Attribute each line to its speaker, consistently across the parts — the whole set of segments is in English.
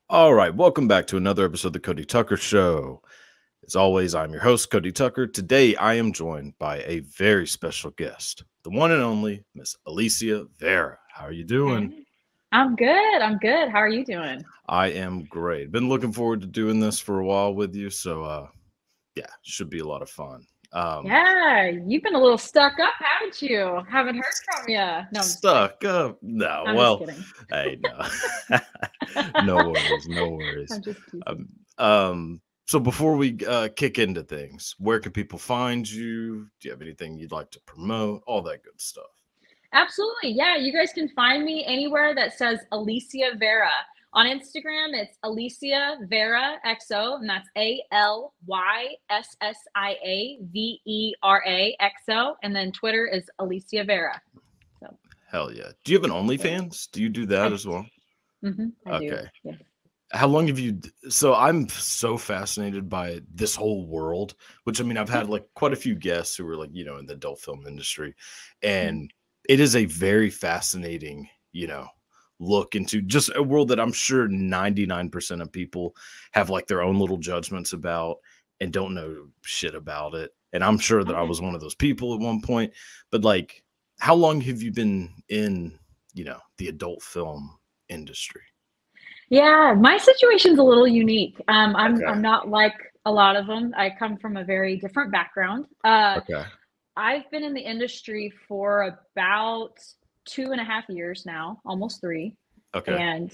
Speaker 1: All right, welcome back to another episode of the Cody Tucker Show. As always, I'm your host, Cody Tucker. Today, I am joined by a very special guest, the one and only Miss Alyssia Vera. How are you doing?
Speaker 2: Hey. I'm good. I'm good. How are you doing?
Speaker 1: I am great. Been looking forward to doing this for a while with you, so yeah, should be a lot of fun.
Speaker 2: Yeah, you've been a little stuck up, haven't you? Haven't heard from you. No, I'm just kidding.
Speaker 1: Stuck up? No,
Speaker 2: I'm just
Speaker 1: well,
Speaker 2: kidding.
Speaker 1: hey, no, no worries, no worries.
Speaker 2: I'm just teasing.
Speaker 1: So before we kick into things, where can people find you? Do you have anything you'd like to promote? All that good stuff.
Speaker 2: Absolutely. Yeah, you guys can find me anywhere that says Alyssia Vera. On Instagram, it's Alyssia Vera XO, and that's ALYSSIAVERA XO. And then Twitter is Alyssia Vera. So
Speaker 1: Hell yeah. Do you have an
Speaker 2: yeah,
Speaker 1: OnlyFans? Do you do that
Speaker 2: I
Speaker 1: as well?
Speaker 2: I do.
Speaker 1: Okay.
Speaker 2: Yeah.
Speaker 1: How long have you? So I'm so fascinated by this whole world, which I mean, I've had like quite a few guests who were like, in the adult film industry,
Speaker 2: Mhm.
Speaker 1: and it is a very fascinating, look into just a world that I'm sure 99% of people have like their own little judgments about and don't know shit about it. And I'm sure that I
Speaker 2: Okay.
Speaker 1: was one of those people at one point, but like, how long have you been in, the adult film industry?
Speaker 2: Yeah, my situation's a little unique. I'm
Speaker 1: Okay.
Speaker 2: not like a lot of them. I come from a very different background.
Speaker 1: Okay.
Speaker 2: I've been in the industry for about 2.5 years now, almost three,
Speaker 1: Okay.
Speaker 2: and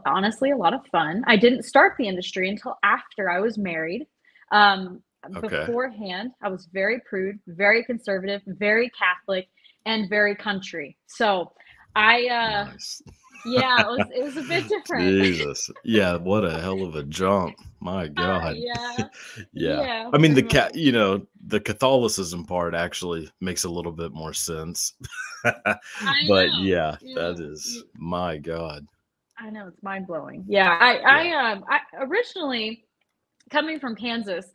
Speaker 2: honestly a lot of fun. I didn't start the industry until after I was married. Um,
Speaker 1: Okay.
Speaker 2: Beforehand, I was very prude, very conservative, very Catholic, and very country. So I
Speaker 1: Nice.
Speaker 2: yeah, it was a bit different.
Speaker 1: Jesus. Yeah, what a hell of a jump. My God.
Speaker 2: Yeah,
Speaker 1: Yeah.
Speaker 2: yeah,
Speaker 1: I mean
Speaker 2: pretty much.
Speaker 1: the Catholicism part actually makes a little bit more sense.
Speaker 2: I
Speaker 1: But
Speaker 2: know.
Speaker 1: yeah, that
Speaker 2: Yeah,
Speaker 1: is my God.
Speaker 2: I know it's mind blowing. Yeah,
Speaker 1: Yeah.
Speaker 2: I originally coming from Kansas,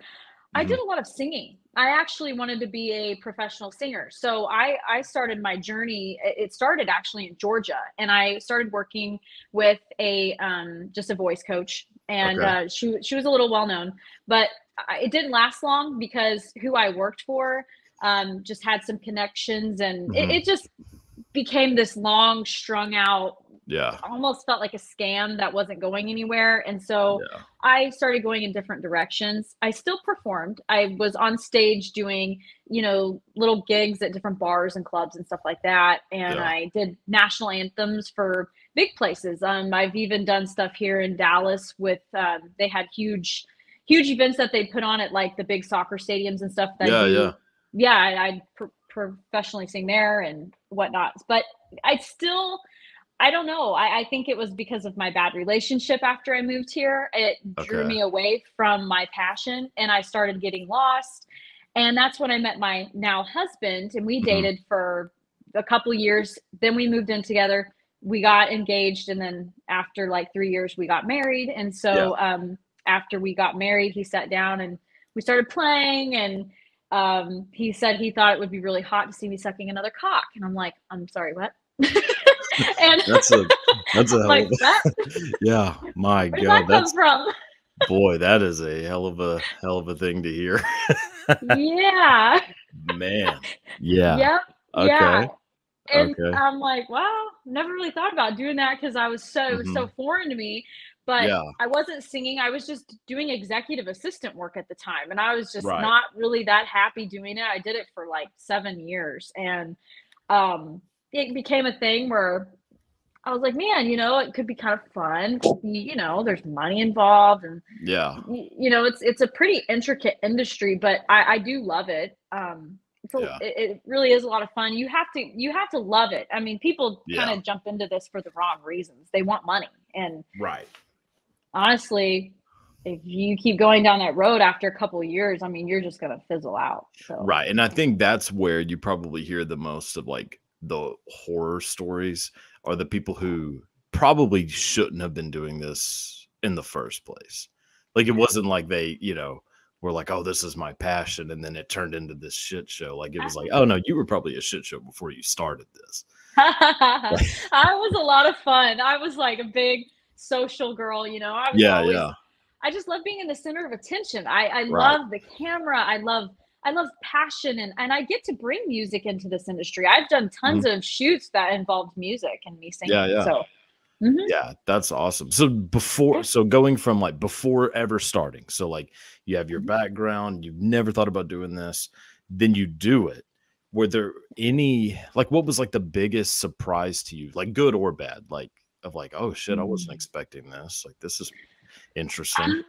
Speaker 2: I did
Speaker 1: Mhm.
Speaker 2: a lot of singing. I actually wanted to be a professional singer. So I started my journey. It started actually in Georgia, and I started working with a just a voice coach, and
Speaker 1: Okay.
Speaker 2: she was a little well known, but it didn't last long because who I worked for just had some connections, and
Speaker 1: Mhm.
Speaker 2: it just became this long strung out,
Speaker 1: Yeah.
Speaker 2: almost felt like a scam that wasn't going anywhere. And so
Speaker 1: Yeah.
Speaker 2: I started going in different directions. I still performed. I was on stage doing, little gigs at different bars and clubs and stuff like that. And
Speaker 1: Yeah.
Speaker 2: I did national anthems for big places. I've even done stuff here in Dallas with, they had huge events that they put on at like the big soccer stadiums and stuff that I
Speaker 1: Yeah, yeah.
Speaker 2: do. Yeah, I professionally sing there and whatnot. But I still, I don't know. I think it was because of my bad relationship after I moved here. It drew
Speaker 1: Okay.
Speaker 2: me away from my passion and I started getting lost. And that's when I met my now husband, and we
Speaker 1: Mhm.
Speaker 2: dated for a couple years. Then we moved in together. We got engaged, and then after like 3 years, we got married. And
Speaker 1: Yeah.
Speaker 2: so after we got married, he sat down and we started playing. And he said he thought it would be really hot to see me sucking another cock. And I'm like, I'm sorry, what? And
Speaker 1: That's a that's a
Speaker 2: I'm
Speaker 1: hell
Speaker 2: like,
Speaker 1: of
Speaker 2: that,
Speaker 1: a yeah, my
Speaker 2: where did that
Speaker 1: God.
Speaker 2: come
Speaker 1: That's
Speaker 2: from?
Speaker 1: boy, that is a hell of a thing to hear.
Speaker 2: Yeah.
Speaker 1: Man. Yeah.
Speaker 2: Yep. Yeah.
Speaker 1: Okay.
Speaker 2: And
Speaker 1: Okay.
Speaker 2: I'm like, wow, never really thought about doing that because it was so
Speaker 1: Mhm.
Speaker 2: foreign to me. But
Speaker 1: Yeah.
Speaker 2: I wasn't singing. I was just doing executive assistant work at the time. And I was just
Speaker 1: Right.
Speaker 2: not really that happy doing it. I did it for like 7 years. And um, it became a thing where I was like, man, it could be kind of fun. There's money involved, and
Speaker 1: Yeah.
Speaker 2: it's a pretty intricate industry, but I do love it.
Speaker 1: Yeah.
Speaker 2: It really is a lot of fun. You have to love it. I mean, people kind
Speaker 1: Yeah.
Speaker 2: of jump into this for the wrong reasons. They want money, and
Speaker 1: Right.
Speaker 2: honestly, if you keep going down that road after a couple of years, I mean, you're just gonna fizzle out. So
Speaker 1: Right. And I think that's where you probably hear the most of like the horror stories, are the people who probably shouldn't have been doing this in the first place. Like it wasn't like they, were like, oh, this is my passion. And then it turned into this shit show. Like it was like, oh no, you were probably a shit show before you started this.
Speaker 2: I was a lot of fun. I was like a big social girl, I was
Speaker 1: Yeah,
Speaker 2: always
Speaker 1: yeah.
Speaker 2: I just love being in the center of attention. I
Speaker 1: Right.
Speaker 2: love the camera. I love passion, and I get to bring music into this industry. I've done tons
Speaker 1: Mhm.
Speaker 2: of shoots that involved music and me
Speaker 1: Yeah,
Speaker 2: singing.
Speaker 1: yeah.
Speaker 2: So mhm.
Speaker 1: Yeah, that's awesome. So
Speaker 2: Yeah.
Speaker 1: going from like before ever starting, so like you have your
Speaker 2: Mhm.
Speaker 1: background, you've never thought about doing this, then you do it. Were there any, like, what was like the biggest surprise to you, like good or bad, like of like, oh shit, I wasn't
Speaker 2: Mm.
Speaker 1: expecting this. Like this is interesting.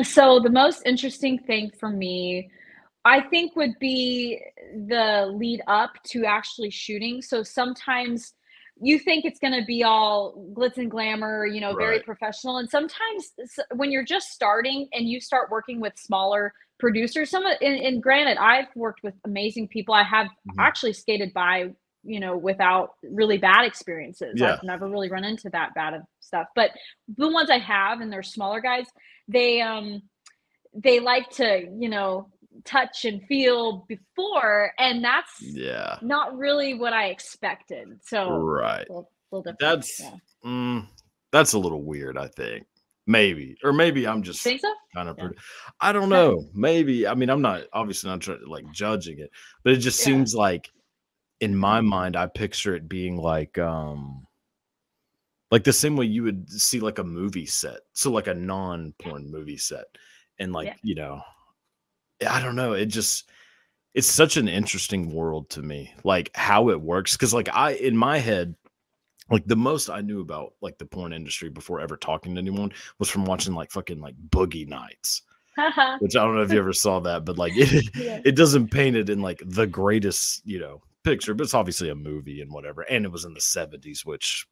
Speaker 2: So the most interesting thing for me, I think, would be the lead up to actually shooting. So sometimes you think it's going to be all glitz and glamour, very
Speaker 1: Right.
Speaker 2: professional. And sometimes when you're just starting and you start working with smaller producers, and granted, I've worked with amazing people. I have
Speaker 1: Mhm.
Speaker 2: actually skated by, without really bad experiences.
Speaker 1: Yeah.
Speaker 2: I've never really run into that bad of stuff. But the ones I have, and they're smaller guys, they, they like to, touch and feel before, and that's
Speaker 1: Yeah.
Speaker 2: not really what I expected. So,
Speaker 1: Right.
Speaker 2: little different.
Speaker 1: That's
Speaker 2: Yeah.
Speaker 1: mm, that's a little weird, I think. Maybe. Or maybe I'm
Speaker 2: You
Speaker 1: just
Speaker 2: think so?
Speaker 1: kind of
Speaker 2: Yeah.
Speaker 1: I don't know. Maybe. I mean, I'm not obviously not trying like judging it, but it just
Speaker 2: Yeah.
Speaker 1: seems like in my
Speaker 2: Mhm.
Speaker 1: mind, I picture it being like the same way you would see like a movie set. So like a non-porn movie set. And like,
Speaker 2: Yeah.
Speaker 1: I don't know. It's such an interesting world to me, like how it works. Cause like in my head, like the most I knew about like the porn industry before ever talking to anyone was from watching like fucking like Boogie Nights,
Speaker 2: Haha.
Speaker 1: which I don't know if you ever saw that, but like it
Speaker 2: Yeah.
Speaker 1: it doesn't paint it in like the greatest, picture, but it's obviously a movie and whatever. And it was in the 70s, which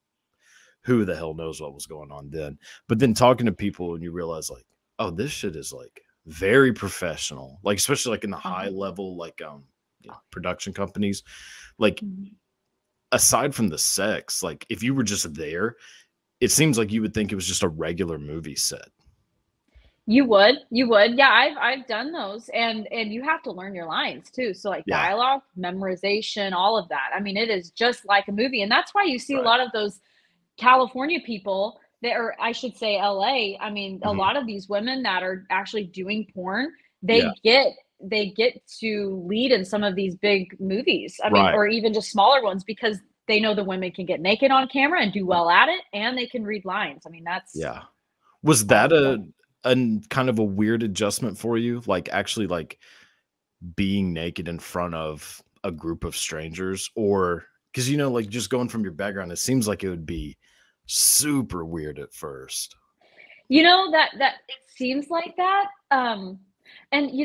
Speaker 1: who the hell knows what was going on then. But then talking to people and you realize like, oh, this shit is like very professional, like especially like in the high
Speaker 2: Uh-huh.
Speaker 1: level, like production companies, like
Speaker 2: Mhm.
Speaker 1: aside from the sex, like if you were just there, it seems like you would think it was just a regular movie set.
Speaker 2: You would. Yeah, I've done those, and you have to learn your lines too. So like
Speaker 1: Yeah.
Speaker 2: dialogue, memorization, all of that. I mean, it is just like a movie, and that's why you see a
Speaker 1: Right.
Speaker 2: lot of those California people that or I should say LA. I mean, a
Speaker 1: Mhm.
Speaker 2: lot of these women that are actually doing porn,
Speaker 1: Yeah.
Speaker 2: they get to lead in some of these big movies. I mean,
Speaker 1: Right.
Speaker 2: or even just smaller ones because they know the women can get naked on camera and do well at it, and they can read lines. I mean, that's
Speaker 1: Yeah. Was that
Speaker 2: powerful.
Speaker 1: a kind of a weird adjustment for you? Like actually like being naked in front of a group of strangers, or because like just going from your background, it seems like it would be super weird at first.
Speaker 2: That it seems like that. And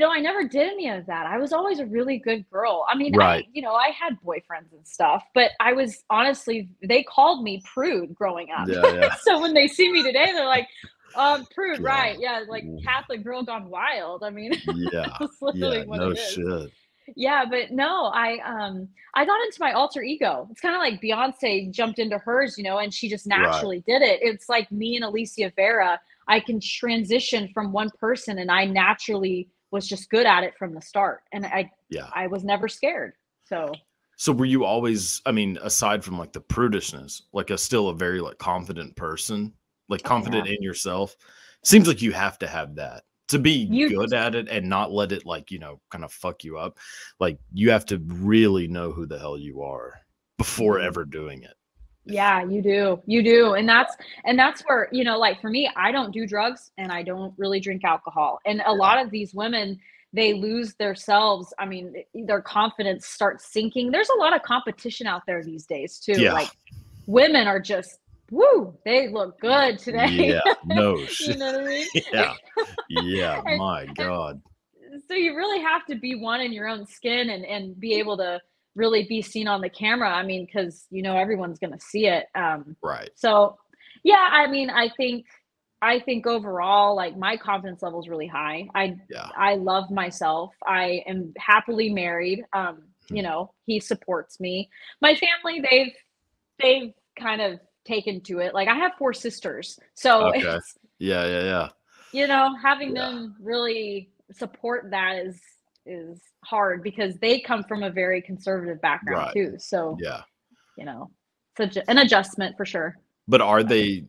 Speaker 2: I never did any of that. I was always a really good girl. I mean,
Speaker 1: Right.
Speaker 2: I had boyfriends and stuff, but I was honestly, they called me prude growing up.
Speaker 1: Yeah, yeah.
Speaker 2: So when they see me today, they're like, prude, right?
Speaker 1: God.
Speaker 2: Yeah, like Catholic girl gone wild. I mean,
Speaker 1: Yeah.
Speaker 2: that's
Speaker 1: Yeah.
Speaker 2: literally what
Speaker 1: No
Speaker 2: it is.
Speaker 1: shit.
Speaker 2: Yeah, but no, I got into my alter ego. It's kind of like Beyonce jumped into hers, and she just
Speaker 1: Right.
Speaker 2: naturally did it. It's like me and Alyssia Vera. I can transition from one person, and I naturally was just good at it from the start, and
Speaker 1: Yeah.
Speaker 2: I was never scared. So
Speaker 1: So were you always, I mean, aside from like the prudishness, like still a very like confident person, like
Speaker 2: oh yeah,
Speaker 1: confident in yourself? Seems like you have to have that to be
Speaker 2: you
Speaker 1: good at it and not let it like, kind of fuck you up. Like you have to really know who the hell you are before
Speaker 2: mm,
Speaker 1: ever doing it.
Speaker 2: yeah, you do, and that's where like for me, I don't do drugs and I don't really drink alcohol, and a
Speaker 1: Yeah.
Speaker 2: lot of these women, they lose themselves. I mean, their confidence starts sinking. There's a lot of competition out there these days too.
Speaker 1: Yeah.
Speaker 2: Like women are just woo, they look good today.
Speaker 1: Yeah. No
Speaker 2: You
Speaker 1: shit.
Speaker 2: know what I mean?
Speaker 1: Yeah. Yeah.
Speaker 2: and,
Speaker 1: My
Speaker 2: and
Speaker 1: God.
Speaker 2: So you really have to be one in your own skin and be able to really be seen on the camera. I mean, because you know everyone's gonna see it.
Speaker 1: Right.
Speaker 2: So yeah, I mean, I think overall, like my confidence level is really high.
Speaker 1: Yeah.
Speaker 2: I love myself. I am happily married. You
Speaker 1: Mhm.
Speaker 2: know, he supports me. My family, they've kind of taken to it. Like I have 4 sisters. So
Speaker 1: Okay.
Speaker 2: it's,
Speaker 1: Yeah, yeah, yeah.
Speaker 2: you know, having
Speaker 1: Yeah.
Speaker 2: them really support that is hard because they come from a very conservative background
Speaker 1: Right.
Speaker 2: too. So,
Speaker 1: Yeah.
Speaker 2: you know, it's an adjustment for sure.
Speaker 1: But are
Speaker 2: But
Speaker 1: they,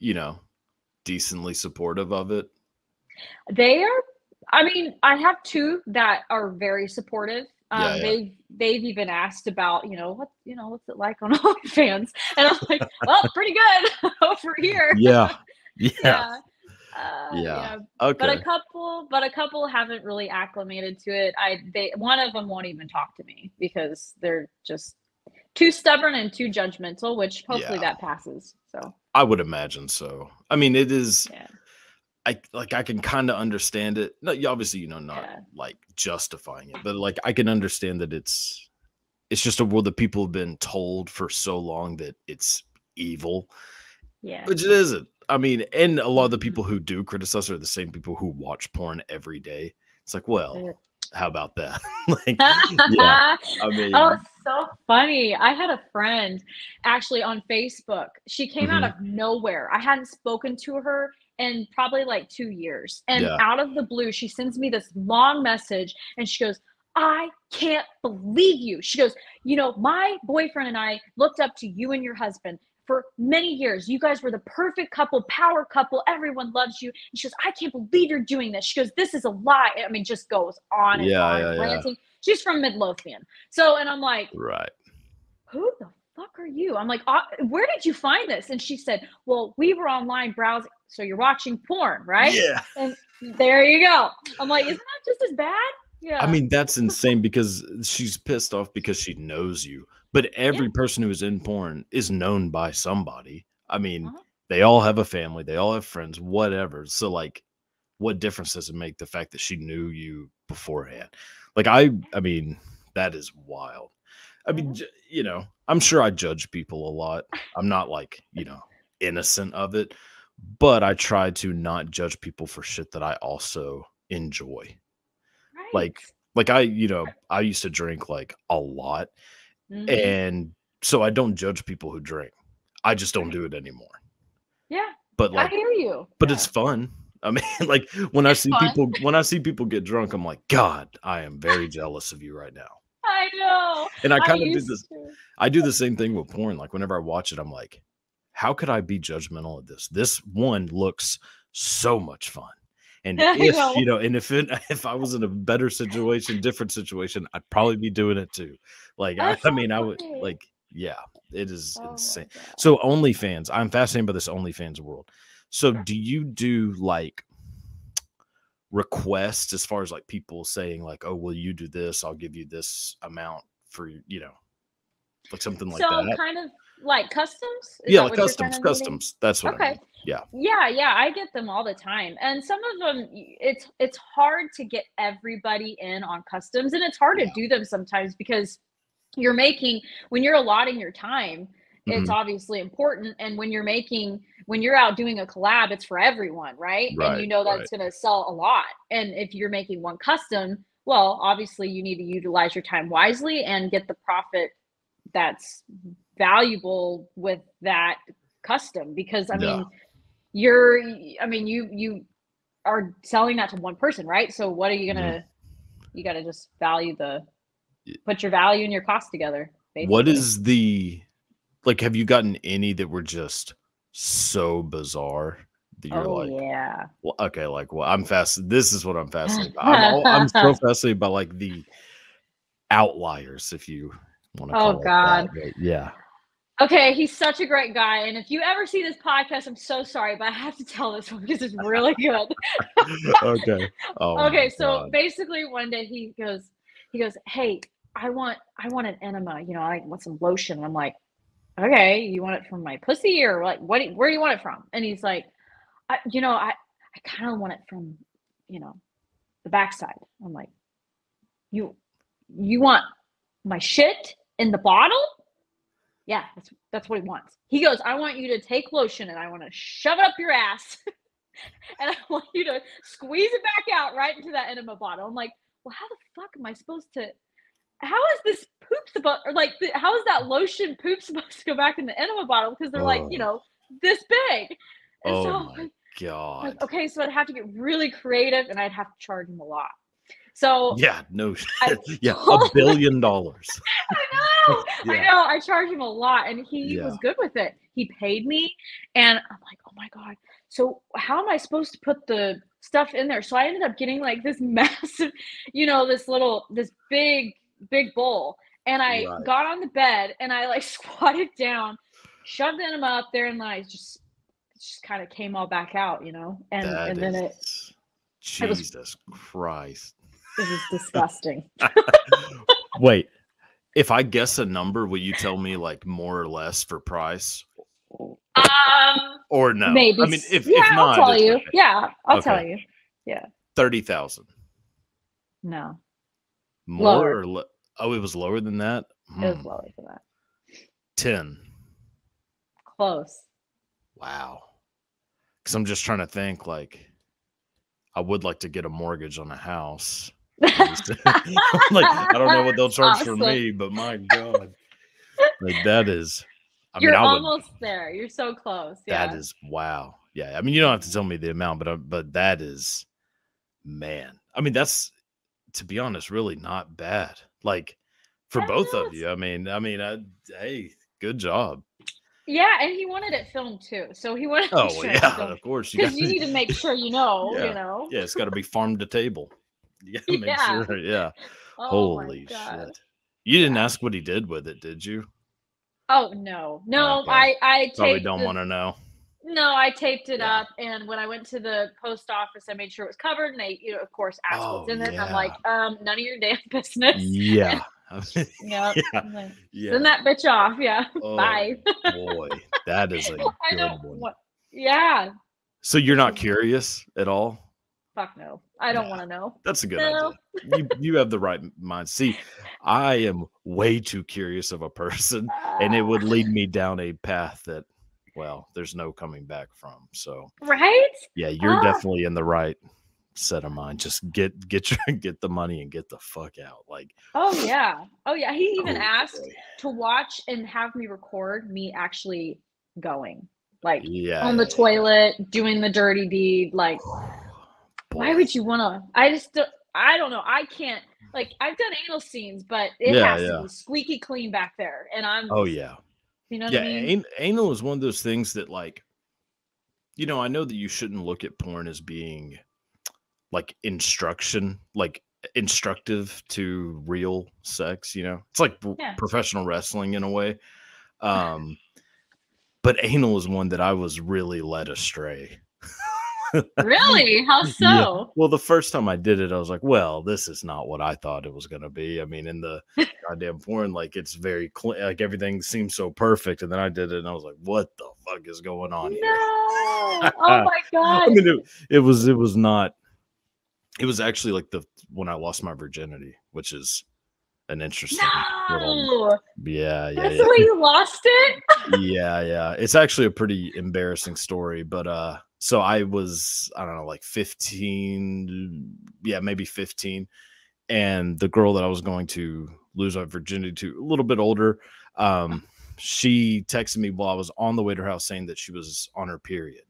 Speaker 1: decently supportive of it?
Speaker 2: they are, I mean, I have 2 that are very supportive.
Speaker 1: Yeah, yeah.
Speaker 2: They've even asked about, what's it like on OnlyFans? And I'm like, well, pretty good over here.
Speaker 1: Yeah. Yeah.
Speaker 2: Yeah.
Speaker 1: Yeah.
Speaker 2: Yeah,
Speaker 1: Okay.
Speaker 2: but a couple haven't really acclimated to it. One of them won't even talk to me because they're just too stubborn and too judgmental, which hopefully
Speaker 1: Yeah.
Speaker 2: that passes. So,
Speaker 1: I would imagine so. I mean, it is
Speaker 2: yeah.
Speaker 1: I can kinda understand it. No, you obviously, not,
Speaker 2: Yeah.
Speaker 1: like, justifying it, but, like, I can understand that it's just a world that people have been told for so long that it's evil,
Speaker 2: Yeah.
Speaker 1: which it isn't. I mean, and a lot of the
Speaker 2: Mhm.
Speaker 1: people who do criticize are the same people who watch porn every day. It's like, well, how about that? Like, yeah, I
Speaker 2: Oh,
Speaker 1: mean,
Speaker 2: it's so funny. I had a friend actually on Facebook. She came out
Speaker 1: mhm,
Speaker 2: of nowhere. I hadn't spoken to her in probably like 2 years. And
Speaker 1: yeah,
Speaker 2: out of the blue, she sends me this long message and she goes, I can't believe you. She goes, my boyfriend and I looked up to you and your husband for many years. You guys were the perfect couple, power couple. Everyone loves you. And she goes, I can't believe you're doing this. She goes, this is a lie. I mean, just goes
Speaker 1: yeah,
Speaker 2: on,
Speaker 1: yeah, yeah,
Speaker 2: ranting. She's from Midlothian. So, and I'm like,
Speaker 1: right.
Speaker 2: who the fuck are you? I'm like, where did you find this? And she said, well, we were online browsing. So you're watching porn, right?
Speaker 1: Yeah.
Speaker 2: And there you go. I'm like, isn't that just as bad?
Speaker 1: I
Speaker 2: Yeah.
Speaker 1: mean, that's insane because she's pissed off because she knows you. But
Speaker 2: Yeah.
Speaker 1: every person who is in porn is known by somebody. I mean,
Speaker 2: Uh-huh.
Speaker 1: they all have a family, they all have friends, whatever. So, like, what difference does it make the fact that she knew you beforehand? Like, I mean, that is wild. I mean,
Speaker 2: Uh-huh.
Speaker 1: I'm sure I judge people a lot. I'm not like, innocent of it, but I try to not judge people for shit that I also enjoy.
Speaker 2: Right.
Speaker 1: Like I used to drink like a lot,
Speaker 2: Mm-hmm.
Speaker 1: and so I don't judge people who drink. I just don't
Speaker 2: Right.
Speaker 1: do it anymore.
Speaker 2: Yeah.
Speaker 1: But
Speaker 2: I
Speaker 1: like,
Speaker 2: hear you.
Speaker 1: but it's
Speaker 2: Yeah.
Speaker 1: fun. I mean, like
Speaker 2: It's fun.
Speaker 1: when I see people get drunk, I'm like, God, I am very jealous of you right now.
Speaker 2: I know.
Speaker 1: And I
Speaker 2: I
Speaker 1: kind of do
Speaker 2: used
Speaker 1: this.
Speaker 2: to.
Speaker 1: I do the same thing with porn. Like whenever I watch it, I'm like, how could I be judgmental of this? This one looks so much fun. And
Speaker 2: I
Speaker 1: if,
Speaker 2: know.
Speaker 1: and if I was in a better situation, different situation, I'd probably be doing it too. Like,
Speaker 2: That's
Speaker 1: I
Speaker 2: so
Speaker 1: mean, I would
Speaker 2: funny.
Speaker 1: like, yeah, it is
Speaker 2: Oh my
Speaker 1: insane.
Speaker 2: god.
Speaker 1: So OnlyFans, I'm fascinated by this OnlyFans world. So
Speaker 2: Sure.
Speaker 1: do you do like requests as far as like people saying like, oh, will you do this? I'll give you this amount for, like something like
Speaker 2: So
Speaker 1: that?
Speaker 2: kind of like customs? Is
Speaker 1: Yeah,
Speaker 2: that
Speaker 1: like
Speaker 2: what you're kind
Speaker 1: customs,
Speaker 2: of meaning?
Speaker 1: customs. That's what I
Speaker 2: Okay.
Speaker 1: mean. Yeah.
Speaker 2: Yeah, yeah, I get them all the time. And some of them it's hard to get everybody in on customs and it's hard to
Speaker 1: Yeah.
Speaker 2: do them sometimes because you're making when you're allotting your time, it's
Speaker 1: Mhm.
Speaker 2: obviously important and when you're out doing a collab, it's for everyone, right? And
Speaker 1: Right,
Speaker 2: you know
Speaker 1: right.
Speaker 2: that's going to sell a lot. And if you're making one custom, well, obviously you need to utilize your time wisely and get the profit that's valuable with that custom because
Speaker 1: Yeah.
Speaker 2: you are selling that to one person, right? So what are you
Speaker 1: Mhm.
Speaker 2: gonna you gotta just value the
Speaker 1: Y
Speaker 2: put your value and your cost together,
Speaker 1: What
Speaker 2: basically.
Speaker 1: is the like, have you gotten any that were just so bizarre that you're
Speaker 2: Oh
Speaker 1: like,
Speaker 2: yeah.
Speaker 1: "Well, okay, like, well, this is what I'm fascinated by." I'm so fascinated by, like, the outliers, if you wanna
Speaker 2: Oh
Speaker 1: call it that,
Speaker 2: god.
Speaker 1: but yeah.
Speaker 2: Okay, he's such a great guy. And if you ever see this podcast, I'm so sorry, but I have to tell this one because it's really good.
Speaker 1: Okay. Oh my
Speaker 2: Okay, so
Speaker 1: god.
Speaker 2: basically one day he goes, "Hey, I want an enema, I want some lotion." And I'm like, "Okay, you want it from my pussy or like where do you want it from?" And he's like, I kind of want it from, the backside." I'm like, you want my shit in the bottle? Yeah, that's what he wants. He goes, I want you to take lotion and I want to shove it up your ass and I want you to squeeze it back out right into that enema bottle. I'm like, well, how the fuck am I supposed to? How is this poop supposed, or like, how is that lotion poop supposed to go back in the enema bottle? Because they're like,
Speaker 1: Oh,
Speaker 2: this big. And
Speaker 1: oh
Speaker 2: so
Speaker 1: my
Speaker 2: like,
Speaker 1: God.
Speaker 2: okay, so I'd have to get really creative and I'd have to charge him a lot. So
Speaker 1: Yeah, no
Speaker 2: I
Speaker 1: shit. Yeah,
Speaker 2: told
Speaker 1: $1 billion.
Speaker 2: I
Speaker 1: Yeah,
Speaker 2: know. I charged him a lot and he
Speaker 1: yeah.
Speaker 2: was good with it. He paid me and I'm like, oh my God. So how am I supposed to put the stuff in there? So I ended up getting like this massive, this big bowl. And I
Speaker 1: Right.
Speaker 2: got on the bed and I like squatted down, shoved him up there, and I just kind of came all back out,
Speaker 1: That
Speaker 2: and then
Speaker 1: is
Speaker 2: it was
Speaker 1: Jesus Christ.
Speaker 2: it was disgusting.
Speaker 1: Wait, if I guess a number, will you tell me like more or less for price? Or no?
Speaker 2: Maybe.
Speaker 1: I mean, if
Speaker 2: Yeah, I'll
Speaker 1: not,
Speaker 2: tell
Speaker 1: it's
Speaker 2: you.
Speaker 1: okay.
Speaker 2: Yeah, I'll tell
Speaker 1: Okay.
Speaker 2: you. Yeah.
Speaker 1: 30,000.
Speaker 2: No.
Speaker 1: More
Speaker 2: Lower.
Speaker 1: or oh, it was lower than that?
Speaker 2: It was lower than that.
Speaker 1: 10.
Speaker 2: Close.
Speaker 1: Wow. Because I'm just trying to think, like, I would like to get a mortgage on a house. Like, I don't know what they'll charge for
Speaker 2: Awesome.
Speaker 1: me, but my God. Like, that is, I mean,
Speaker 2: You're
Speaker 1: I would,
Speaker 2: almost there. You're so close.
Speaker 1: that
Speaker 2: Yeah.
Speaker 1: is, wow. Yeah. I mean, you don't have to tell me the amount, but that is, man. I mean, that's, to be honest, really not bad. Like, for both of you. I mean, hey, good job.
Speaker 2: Yeah, and he wanted it filmed too. So he wanted to make
Speaker 1: Oh, well,
Speaker 2: sure it's
Speaker 1: yeah,
Speaker 2: filmed
Speaker 1: of course. You
Speaker 2: because
Speaker 1: got
Speaker 2: you need to make sure you know,
Speaker 1: yeah. Yeah, it's got to be farm to table. You got to make
Speaker 2: Yeah.
Speaker 1: sure. Yeah.
Speaker 2: Oh my
Speaker 1: Holy
Speaker 2: God.
Speaker 1: shit. You didn't
Speaker 2: Yeah.
Speaker 1: ask what he did with it, did you?
Speaker 2: Oh no. No,
Speaker 1: Okay.
Speaker 2: I
Speaker 1: Probably
Speaker 2: taped
Speaker 1: don't want to know.
Speaker 2: I taped it
Speaker 1: Yeah.
Speaker 2: up, and when I went to the post office, I made sure it was covered, and they, of course, asked what's
Speaker 1: Oh,
Speaker 2: in it, and I'm
Speaker 1: yeah.
Speaker 2: like, none of your damn business. And
Speaker 1: Yeah.
Speaker 2: yep,
Speaker 1: Yeah.
Speaker 2: I'm like,
Speaker 1: Yeah.
Speaker 2: send that bitch off. Yeah,
Speaker 1: Oh,
Speaker 2: bye.
Speaker 1: boy. That is a
Speaker 2: I
Speaker 1: good
Speaker 2: don't
Speaker 1: one.
Speaker 2: want. Yeah,
Speaker 1: So you're
Speaker 2: this
Speaker 1: not
Speaker 2: is
Speaker 1: curious at all?
Speaker 2: fuck no. I don't
Speaker 1: Yeah.
Speaker 2: want to know.
Speaker 1: That's a good
Speaker 2: No.
Speaker 1: idea. You have the right mind. See, I am way too curious of a person, and it would lead me down a path that, well, there's no coming back from. So,
Speaker 2: Right?
Speaker 1: yeah, you're
Speaker 2: Ah,
Speaker 1: definitely in the right set of mind. Just get get the money and get the fuck out. Like,
Speaker 2: oh yeah. Oh yeah. He even
Speaker 1: oh
Speaker 2: asked
Speaker 1: boy,
Speaker 2: to watch and have me record me actually going, like
Speaker 1: yeah,
Speaker 2: on
Speaker 1: yeah,
Speaker 2: the
Speaker 1: yeah, yeah.
Speaker 2: toilet, doing the dirty deed, like. Why
Speaker 1: Boy,
Speaker 2: would you wanna I just don't I don't know, I can't like, I've done anal scenes, but it
Speaker 1: yeah,
Speaker 2: has to
Speaker 1: yeah.
Speaker 2: be squeaky clean back there, and I'm
Speaker 1: Oh
Speaker 2: just
Speaker 1: yeah,
Speaker 2: you know what I
Speaker 1: yeah.
Speaker 2: mean?
Speaker 1: Anal is one of those things that, like, I know that you shouldn't look at porn as being like instructive to real sex. It's like
Speaker 2: Yeah.
Speaker 1: professional wrestling in a way. Um, but anal is one that I was really led astray.
Speaker 2: Really? How
Speaker 1: Yeah.
Speaker 2: so?
Speaker 1: Well, the first time I did it, I was like, well, this is not what I thought it was going to be. I mean, in the goddamn porn, like, it's very clean, like everything seems so perfect. And then I did it and I was like, what the fuck is going on here?
Speaker 2: No. Oh
Speaker 1: I
Speaker 2: my god.
Speaker 1: mean, it was not, it was actually like when I lost my virginity, which is an interesting little,
Speaker 2: No!
Speaker 1: yeah, yeah,
Speaker 2: That's the
Speaker 1: yeah.
Speaker 2: way you lost it?
Speaker 1: Yeah, yeah. It's actually a pretty embarrassing story, but so I was, I don't know, like 15, yeah, maybe 15, and the girl that I was going to lose my virginity to, a little bit older, she texted me while I was on the way to her house saying that she was on her period.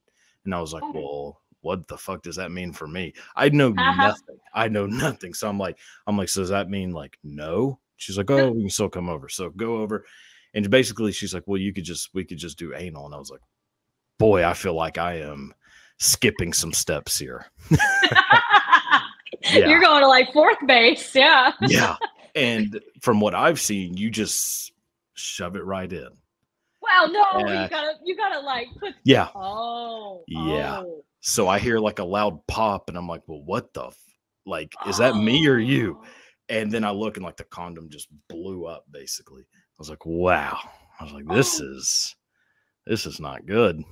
Speaker 1: And I was like,
Speaker 2: Oh.
Speaker 1: well, what the fuck does that mean for me? I know
Speaker 2: Uh-huh.
Speaker 1: nothing. I know nothing. So I'm like, so does that mean like no? She's like, oh, we can still come over. So go over. And basically she's like, well, we could just do anal. And I was like, boy, I feel like I am skipping some steps here. Yeah.
Speaker 2: You're going to like fourth base, yeah.
Speaker 1: Yeah. And from what I've seen, you just shove it right in.
Speaker 2: Well, no,
Speaker 1: Yeah.
Speaker 2: you gotta like put
Speaker 1: Yeah.
Speaker 2: oh.
Speaker 1: Yeah.
Speaker 2: Oh.
Speaker 1: So I hear like a loud pop and I'm like, well, what the like, is that me or you? And then I look and like the condom just blew up basically. I was like, wow. I was like, this is not good.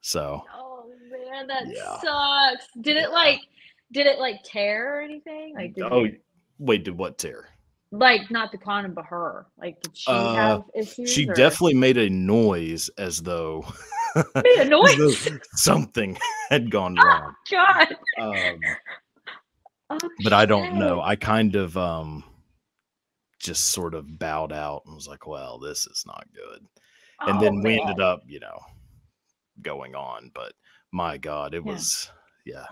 Speaker 1: So
Speaker 2: Oh man, that
Speaker 1: yeah.
Speaker 2: sucks. Did it
Speaker 1: Yeah.
Speaker 2: like tear or anything? Like did
Speaker 1: Oh,
Speaker 2: it
Speaker 1: Wait, did what tear?
Speaker 2: Like, not the condom, but her. Like, did she have
Speaker 1: She
Speaker 2: issues or
Speaker 1: definitely made a noise as though
Speaker 2: made a
Speaker 1: as though
Speaker 2: noise?
Speaker 1: something had gone
Speaker 2: Oh
Speaker 1: wrong.
Speaker 2: God.
Speaker 1: Um,
Speaker 2: Oh
Speaker 1: but I don't know.
Speaker 2: shit.
Speaker 1: I kind of just sort of bowed out and was like, well, this is not good. And
Speaker 2: Oh
Speaker 1: then we ended
Speaker 2: man.
Speaker 1: up, going on. But my God, it
Speaker 2: Yeah.
Speaker 1: was, yeah.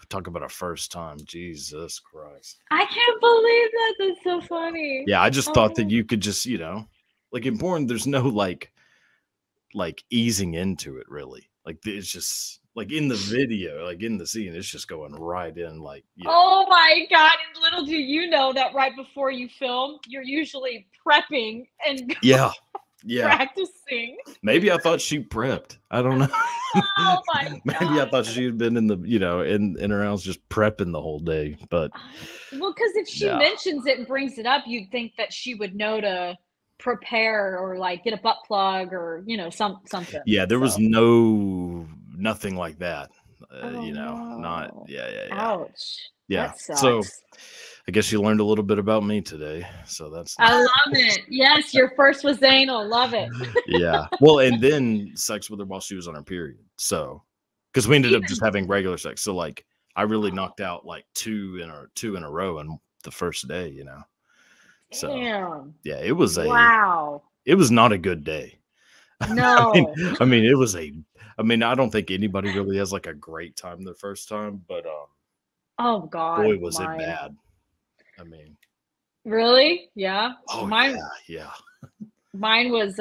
Speaker 1: Talk about a first time. Jesus Christ.
Speaker 2: I can't believe that. That's so funny.
Speaker 1: Yeah, I just thought that
Speaker 2: Oh,
Speaker 1: you could just, like in porn, there's no like easing into it really. Like it's just like in the video, like in the scene, it's just going right in, like,
Speaker 2: oh my God. And little do you know that right before you film, you're usually prepping and
Speaker 1: yeah, yeah.
Speaker 2: practicing.
Speaker 1: Maybe I thought she prepped. I don't know.
Speaker 2: Oh my
Speaker 1: Maybe I
Speaker 2: God.
Speaker 1: thought she had been in the, in her house just prepping the whole day. But
Speaker 2: Well, because if she
Speaker 1: no.
Speaker 2: mentions it and brings it up, you'd think that she would know to prepare or like get a butt plug or something.
Speaker 1: Yeah, there was
Speaker 2: So,
Speaker 1: nothing like that.
Speaker 2: oh
Speaker 1: Not
Speaker 2: no,
Speaker 1: yeah.
Speaker 2: ouch,
Speaker 1: Yeah.
Speaker 2: that
Speaker 1: So
Speaker 2: sucks.
Speaker 1: I guess you learned a little bit about me today. So that's
Speaker 2: I love it. Yes, your first was anal. Love it.
Speaker 1: yeah. Well, and then sex with her while she was on her period. So because we ended up just
Speaker 2: Even
Speaker 1: having regular sex. So like I really knocked out like two in a row in the first day, So
Speaker 2: damn.
Speaker 1: yeah,
Speaker 2: Wow.
Speaker 1: it was not a good day.
Speaker 2: No.
Speaker 1: I mean, it was I don't think anybody really has like a great time the first time, but
Speaker 2: Oh God,
Speaker 1: boy was it
Speaker 2: mine.
Speaker 1: bad. I mean,
Speaker 2: Really? Yeah.
Speaker 1: oh
Speaker 2: Mine.
Speaker 1: yeah.
Speaker 2: Mine was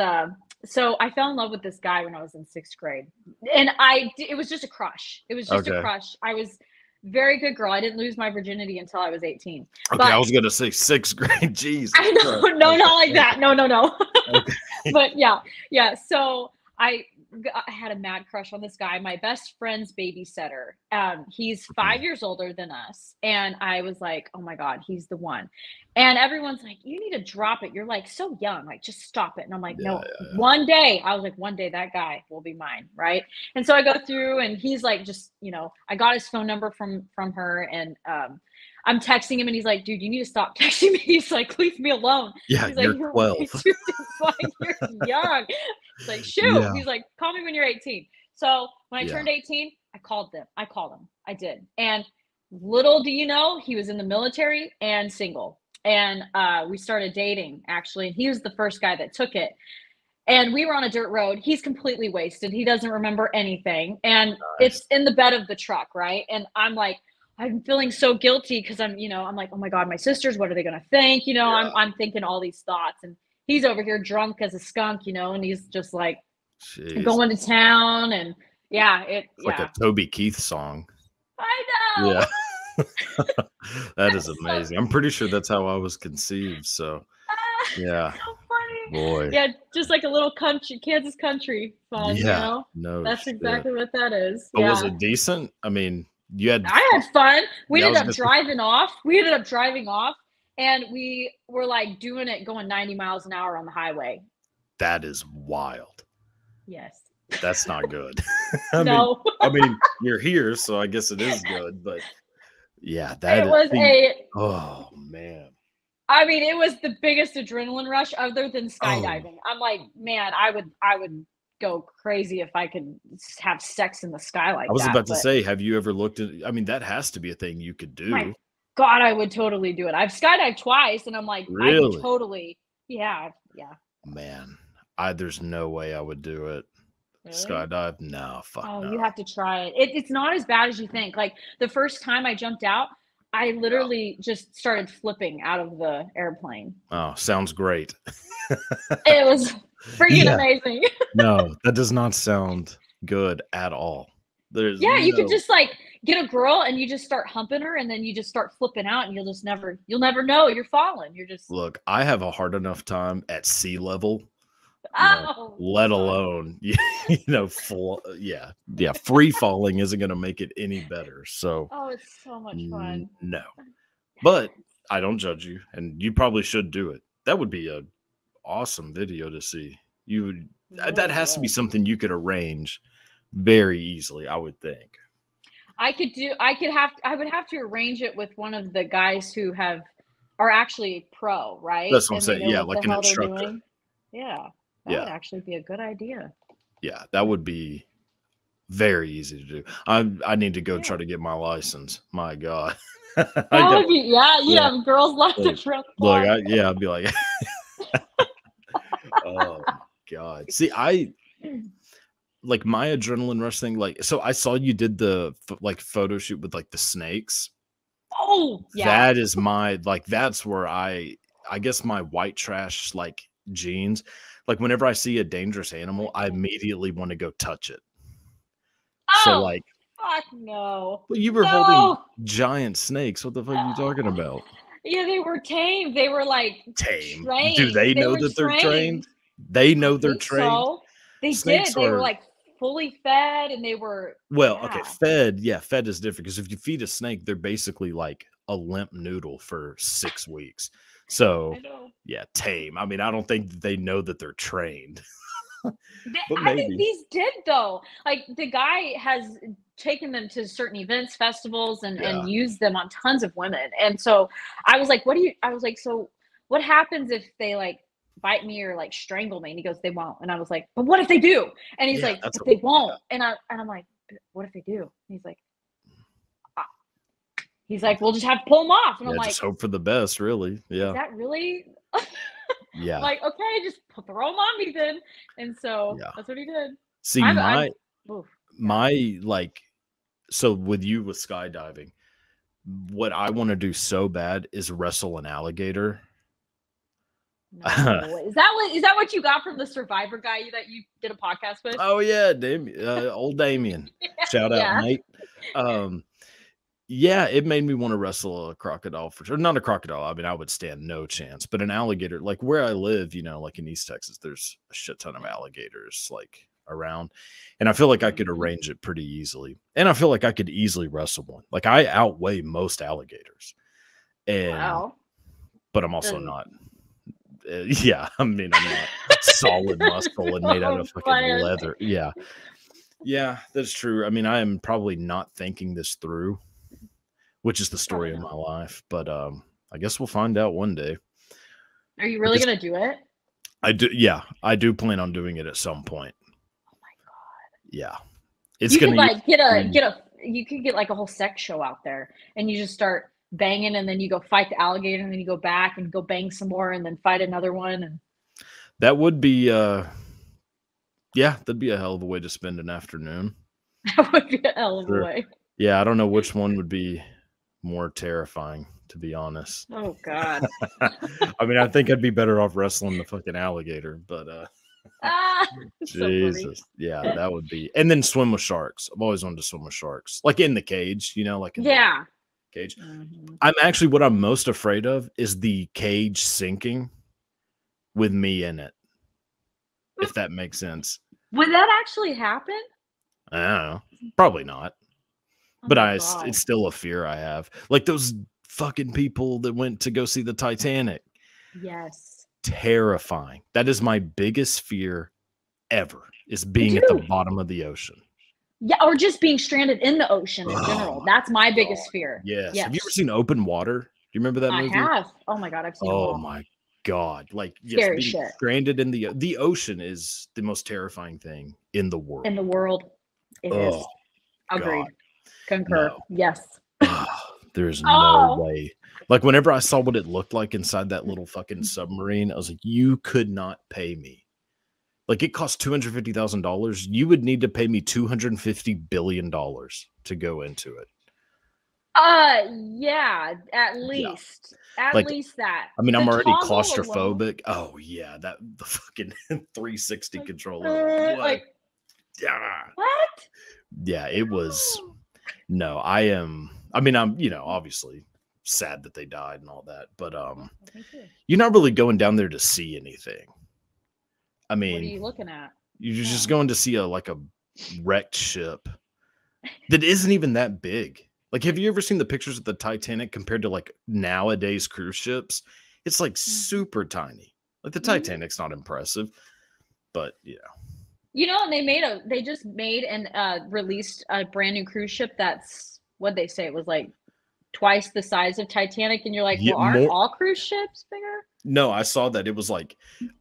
Speaker 2: so I fell in love with this guy when I was in 6th grade. And it was just a crush. It was just a
Speaker 1: Okay.
Speaker 2: crush. I was very good girl. I didn't lose my virginity until I was 18.
Speaker 1: Okay, I
Speaker 2: But
Speaker 1: was gonna say 6th grade. Jesus
Speaker 2: I know,
Speaker 1: Christ.
Speaker 2: no,
Speaker 1: Okay.
Speaker 2: not like that. No, no, no.
Speaker 1: Okay.
Speaker 2: But yeah, yeah. So I had a mad crush on this guy, my best friend's babysitter. He's 5 years older than us, and I was like, "Oh my god, he's the one." And everyone's like, "You need to drop it. You're like so young. Like, just stop it." And I'm like,
Speaker 1: Yeah,
Speaker 2: "No,
Speaker 1: yeah.
Speaker 2: one day." I was like, "One day that guy will be mine, right?" And so I go through, and he's like, just I got his phone number from her, and I'm texting him and he's like, dude, you need to stop texting me. He's like, leave me alone.
Speaker 1: Yeah,
Speaker 2: He's like,
Speaker 1: you're
Speaker 2: you're
Speaker 1: 12.
Speaker 2: dude, it's like you're young. It's like, shoot.
Speaker 1: Yeah.
Speaker 2: He's like, call me when you're 18. So when I
Speaker 1: Yeah.
Speaker 2: turned 18, I called them. I called him. I did. And little do you know, he was in the military and single. And we started dating actually. And he was the first guy that took it. And we were on a dirt road. He's completely wasted. He doesn't remember anything. And
Speaker 1: Nice.
Speaker 2: it's in the bed of the truck, right? And I'm like, I'm feeling so guilty because I'm like, oh my God, my sisters, what are they gonna think?
Speaker 1: Yeah.
Speaker 2: I'm thinking all these thoughts. And he's over here drunk as a skunk, and he's just like
Speaker 1: Jeez.
Speaker 2: going to town. And yeah,
Speaker 1: It's like a
Speaker 2: yeah.
Speaker 1: Toby Keith song.
Speaker 2: I
Speaker 1: Yeah.
Speaker 2: know.
Speaker 1: That is
Speaker 2: So,
Speaker 1: amazing. I'm pretty sure that's how I was conceived. So yeah.
Speaker 2: so funny.
Speaker 1: Boy.
Speaker 2: Yeah, just like a little country, Kansas country fun,
Speaker 1: Yeah. No
Speaker 2: That's
Speaker 1: shit.
Speaker 2: exactly what that is.
Speaker 1: But was
Speaker 2: Yeah.
Speaker 1: it decent? I mean, you had
Speaker 2: I had fun. We
Speaker 1: yeah, I
Speaker 2: ended
Speaker 1: was
Speaker 2: up
Speaker 1: gonna say
Speaker 2: driving off. We ended up driving off and we were like doing it going 90 miles an hour on the highway.
Speaker 1: that is wild.
Speaker 2: Yes.
Speaker 1: That's not good.
Speaker 2: No.
Speaker 1: I mean, you're here, so I guess it is good, but yeah, that
Speaker 2: It
Speaker 1: is
Speaker 2: was
Speaker 1: oh man.
Speaker 2: it was the biggest adrenaline rush other than
Speaker 1: Oh,
Speaker 2: skydiving. I'm like, man, I would go crazy if I could have sex in the sky
Speaker 1: I
Speaker 2: like
Speaker 1: was
Speaker 2: that.
Speaker 1: about to
Speaker 2: But
Speaker 1: say, have you ever looked at that has to be a thing you could
Speaker 2: my
Speaker 1: do.
Speaker 2: God, I would totally do it. I've skydived twice and I'm like, I could
Speaker 1: Really?
Speaker 2: totally, yeah, yeah.
Speaker 1: Man, there's no way I would do it.
Speaker 2: Really?
Speaker 1: Skydive? No, fuck
Speaker 2: Oh,
Speaker 1: no.
Speaker 2: you have to try it. It's not as bad as you think. Like the first time I jumped out, I
Speaker 1: Yeah.
Speaker 2: literally just started flipping out of the airplane.
Speaker 1: Oh, sounds great.
Speaker 2: It was freaking
Speaker 1: Yeah.
Speaker 2: amazing.
Speaker 1: No, that does not sound good at all. There's
Speaker 2: Yeah, you could
Speaker 1: no
Speaker 2: just like get a girl and you just start humping her and then you just start flipping out and you'll never know you're falling. You're just
Speaker 1: look, I have a hard enough time at sea level,
Speaker 2: oh
Speaker 1: let
Speaker 2: God.
Speaker 1: alone, free falling isn't going to make it any better. So,
Speaker 2: Oh, it's so much fun.
Speaker 1: no, but I don't judge you, and you probably should do it. That would be a awesome video to see. You would,
Speaker 2: It
Speaker 1: that
Speaker 2: really
Speaker 1: has to be
Speaker 2: would.
Speaker 1: something you could arrange very easily, I would think.
Speaker 2: I would have to arrange it with one of the guys who have are actually pro, right?
Speaker 1: That's what I'm
Speaker 2: And they
Speaker 1: saying.
Speaker 2: know
Speaker 1: Yeah,
Speaker 2: what
Speaker 1: like
Speaker 2: the
Speaker 1: an
Speaker 2: hell they're
Speaker 1: instructor.
Speaker 2: doing. Yeah, that would
Speaker 1: Yeah,
Speaker 2: actually be a good idea.
Speaker 1: yeah, that would be very easy to do. I need to go try
Speaker 2: Yeah.
Speaker 1: to get my license. My God, I
Speaker 2: That
Speaker 1: got
Speaker 2: would be, yeah, you
Speaker 1: yeah.
Speaker 2: have girls lined
Speaker 1: Look,
Speaker 2: up around the
Speaker 1: look,
Speaker 2: block.
Speaker 1: I'd be like, oh my God. See, I like my adrenaline rush thing. Like, so I saw you did the like photo shoot with like the snakes.
Speaker 2: Oh, yeah.
Speaker 1: That is my like. That's where I guess my white trash like genes. Like whenever I see a dangerous animal, I immediately want to go touch it. So
Speaker 2: Oh,
Speaker 1: like,
Speaker 2: fuck no.
Speaker 1: well, you were holding
Speaker 2: No.
Speaker 1: giant snakes. What the fuck are you talking about?
Speaker 2: Yeah, they were tame. They were like
Speaker 1: Tame. Do
Speaker 2: trained.
Speaker 1: they
Speaker 2: They
Speaker 1: know
Speaker 2: were
Speaker 1: that they're
Speaker 2: trained.
Speaker 1: trained? They
Speaker 2: I
Speaker 1: know they're
Speaker 2: think
Speaker 1: trained.
Speaker 2: so. They did.
Speaker 1: Snakes
Speaker 2: They were
Speaker 1: are
Speaker 2: like fully fed and they were,
Speaker 1: well, okay,
Speaker 2: yeah.
Speaker 1: fed. Yeah, fed is different because if you feed a snake, they're basically like a limp noodle for 6 weeks. So
Speaker 2: I know.
Speaker 1: yeah, tame. I mean, I don't think they know that they're trained, but
Speaker 2: I think
Speaker 1: maybe.
Speaker 2: these did though. Like the guy has taken them to certain events, festivals,
Speaker 1: Yeah.
Speaker 2: and used them on tons of women. And so I was like, "What do you?" I was like, "So what happens if they like bite me or like strangle me?" And he goes, "They won't." And I was like, "But what if they do?" And he's
Speaker 1: Yeah,
Speaker 2: like,
Speaker 1: that's
Speaker 2: "But
Speaker 1: what
Speaker 2: they
Speaker 1: yeah.
Speaker 2: won't." And I'm like, "What if they do?" And ah. He's like, "We'll just have to pull them off." And I'm
Speaker 1: Yeah,
Speaker 2: like,
Speaker 1: just hope for the best, really.
Speaker 2: "Is
Speaker 1: Yeah.
Speaker 2: that really?" I'm
Speaker 1: Yeah.
Speaker 2: like, "Okay, just throw them on me then." And so
Speaker 1: Yeah.
Speaker 2: that's what he did.
Speaker 1: See,
Speaker 2: I'm, oof, yeah.
Speaker 1: my like so with you with skydiving, what I want to do so bad is wrestle an alligator.
Speaker 2: No. Is that what you got from the Survivor guy that you did a podcast with?
Speaker 1: Oh yeah, Damien, old Damien. Shout out,
Speaker 2: Yeah.
Speaker 1: mate. Um, yeah, it made me want to wrestle a crocodile for sure. Not a crocodile. I mean, I would stand no chance, but an alligator, like where I live, like in East Texas, there's a shit ton of alligators like around, and I feel like I could
Speaker 2: Mhm.
Speaker 1: arrange it pretty easily, and I feel like I could easily wrestle one. Like I outweigh most alligators, and
Speaker 2: Wow.
Speaker 1: but I'm also
Speaker 2: Then
Speaker 1: not. Yeah, I mean, I'm not solid muscle and made out
Speaker 2: oh
Speaker 1: of fucking
Speaker 2: man.
Speaker 1: leather. Yeah. Yeah, that's true. I mean, I am probably not thinking this through, which is the story
Speaker 2: Probably
Speaker 1: of
Speaker 2: not.
Speaker 1: my life, but I guess we'll find out one day.
Speaker 2: Are you
Speaker 1: I
Speaker 2: really
Speaker 1: guess
Speaker 2: gonna do it?
Speaker 1: I do yeah, I do plan on doing it at some point.
Speaker 2: Oh my god.
Speaker 1: Yeah. It's
Speaker 2: You
Speaker 1: gonna
Speaker 2: could
Speaker 1: either
Speaker 2: like get a
Speaker 1: be
Speaker 2: get a you could get like a whole sex show out there and you just start banging and then you go fight the alligator and then you go back and go bang some more and then fight another one and
Speaker 1: that would be yeah, that'd be a hell of a way to spend an afternoon.
Speaker 2: that would be a hell of a
Speaker 1: Sure.
Speaker 2: way.
Speaker 1: Yeah, I don't know which one would be more terrifying, to be honest.
Speaker 2: Oh god.
Speaker 1: I mean, I think I'd be better off wrestling the fucking alligator, but
Speaker 2: Ah, it's so funny.
Speaker 1: Jesus. Yeah, that would be and then swim with sharks. I've always wanted to swim with sharks. Like in the cage, like in the
Speaker 2: Yeah.
Speaker 1: cage.
Speaker 2: Mhm.
Speaker 1: What I'm most afraid of is the cage sinking with me in it, if that makes sense.
Speaker 2: Would that actually happen?
Speaker 1: I don't know. Probably not.
Speaker 2: Oh
Speaker 1: But
Speaker 2: my
Speaker 1: it's
Speaker 2: god.
Speaker 1: still a fear I have. Like those fucking people that went to go see the Titanic.
Speaker 2: Yes.
Speaker 1: Terrifying. That is my biggest fear ever, is being at the
Speaker 2: Dude.
Speaker 1: bottom of the ocean.
Speaker 2: Yeah, or just being stranded in the ocean in
Speaker 1: Oh
Speaker 2: general.
Speaker 1: my
Speaker 2: That's my
Speaker 1: God.
Speaker 2: biggest fear.
Speaker 1: Yes. Have you ever
Speaker 2: Yes.
Speaker 1: seen Open Water? Do you remember that
Speaker 2: I
Speaker 1: movie?
Speaker 2: have. Oh my god, I've seen them
Speaker 1: Oh
Speaker 2: all.
Speaker 1: my God. Like, yes,
Speaker 2: Scary
Speaker 1: being
Speaker 2: shit.
Speaker 1: stranded in the ocean is the most terrifying thing in the world.
Speaker 2: In the world, it is.
Speaker 1: Oh God.
Speaker 2: Agreed. Concur.
Speaker 1: No.
Speaker 2: Yes.
Speaker 1: There's no
Speaker 2: Oh.
Speaker 1: way. Like whenever I saw what it looked like inside that little fucking submarine, I was like, you could not pay me. Like it cost $250,000. You would need to pay me $250 billion to go into it.
Speaker 2: Yeah, at
Speaker 1: Yeah.
Speaker 2: least. At
Speaker 1: Like,
Speaker 2: least that.
Speaker 1: I mean, I'm
Speaker 2: The
Speaker 1: already
Speaker 2: toggle alone.
Speaker 1: claustrophobic. Oh yeah, the fucking 360
Speaker 2: Like,
Speaker 1: controller. What?
Speaker 2: like
Speaker 1: Yeah.
Speaker 2: what?
Speaker 1: Yeah, it was
Speaker 2: No.
Speaker 1: no, I mean, I'm, obviously sad that they died and all that, but
Speaker 2: Me too.
Speaker 1: you're not really going down there to see anything. I
Speaker 2: What are
Speaker 1: mean,
Speaker 2: you looking at?
Speaker 1: you're just
Speaker 2: Yeah.
Speaker 1: going to see a wrecked ship that isn't even that big. Like, have you ever seen the pictures of the Titanic compared to like nowadays cruise ships? It's like super tiny. Like the Titanic's not impressive, but
Speaker 2: And they just made and released a brand new cruise ship that's what they say it was like twice the size of Titanic, and you're like,
Speaker 1: Yeah,
Speaker 2: well, aren't all cruise ships bigger?
Speaker 1: No, I saw that. It was like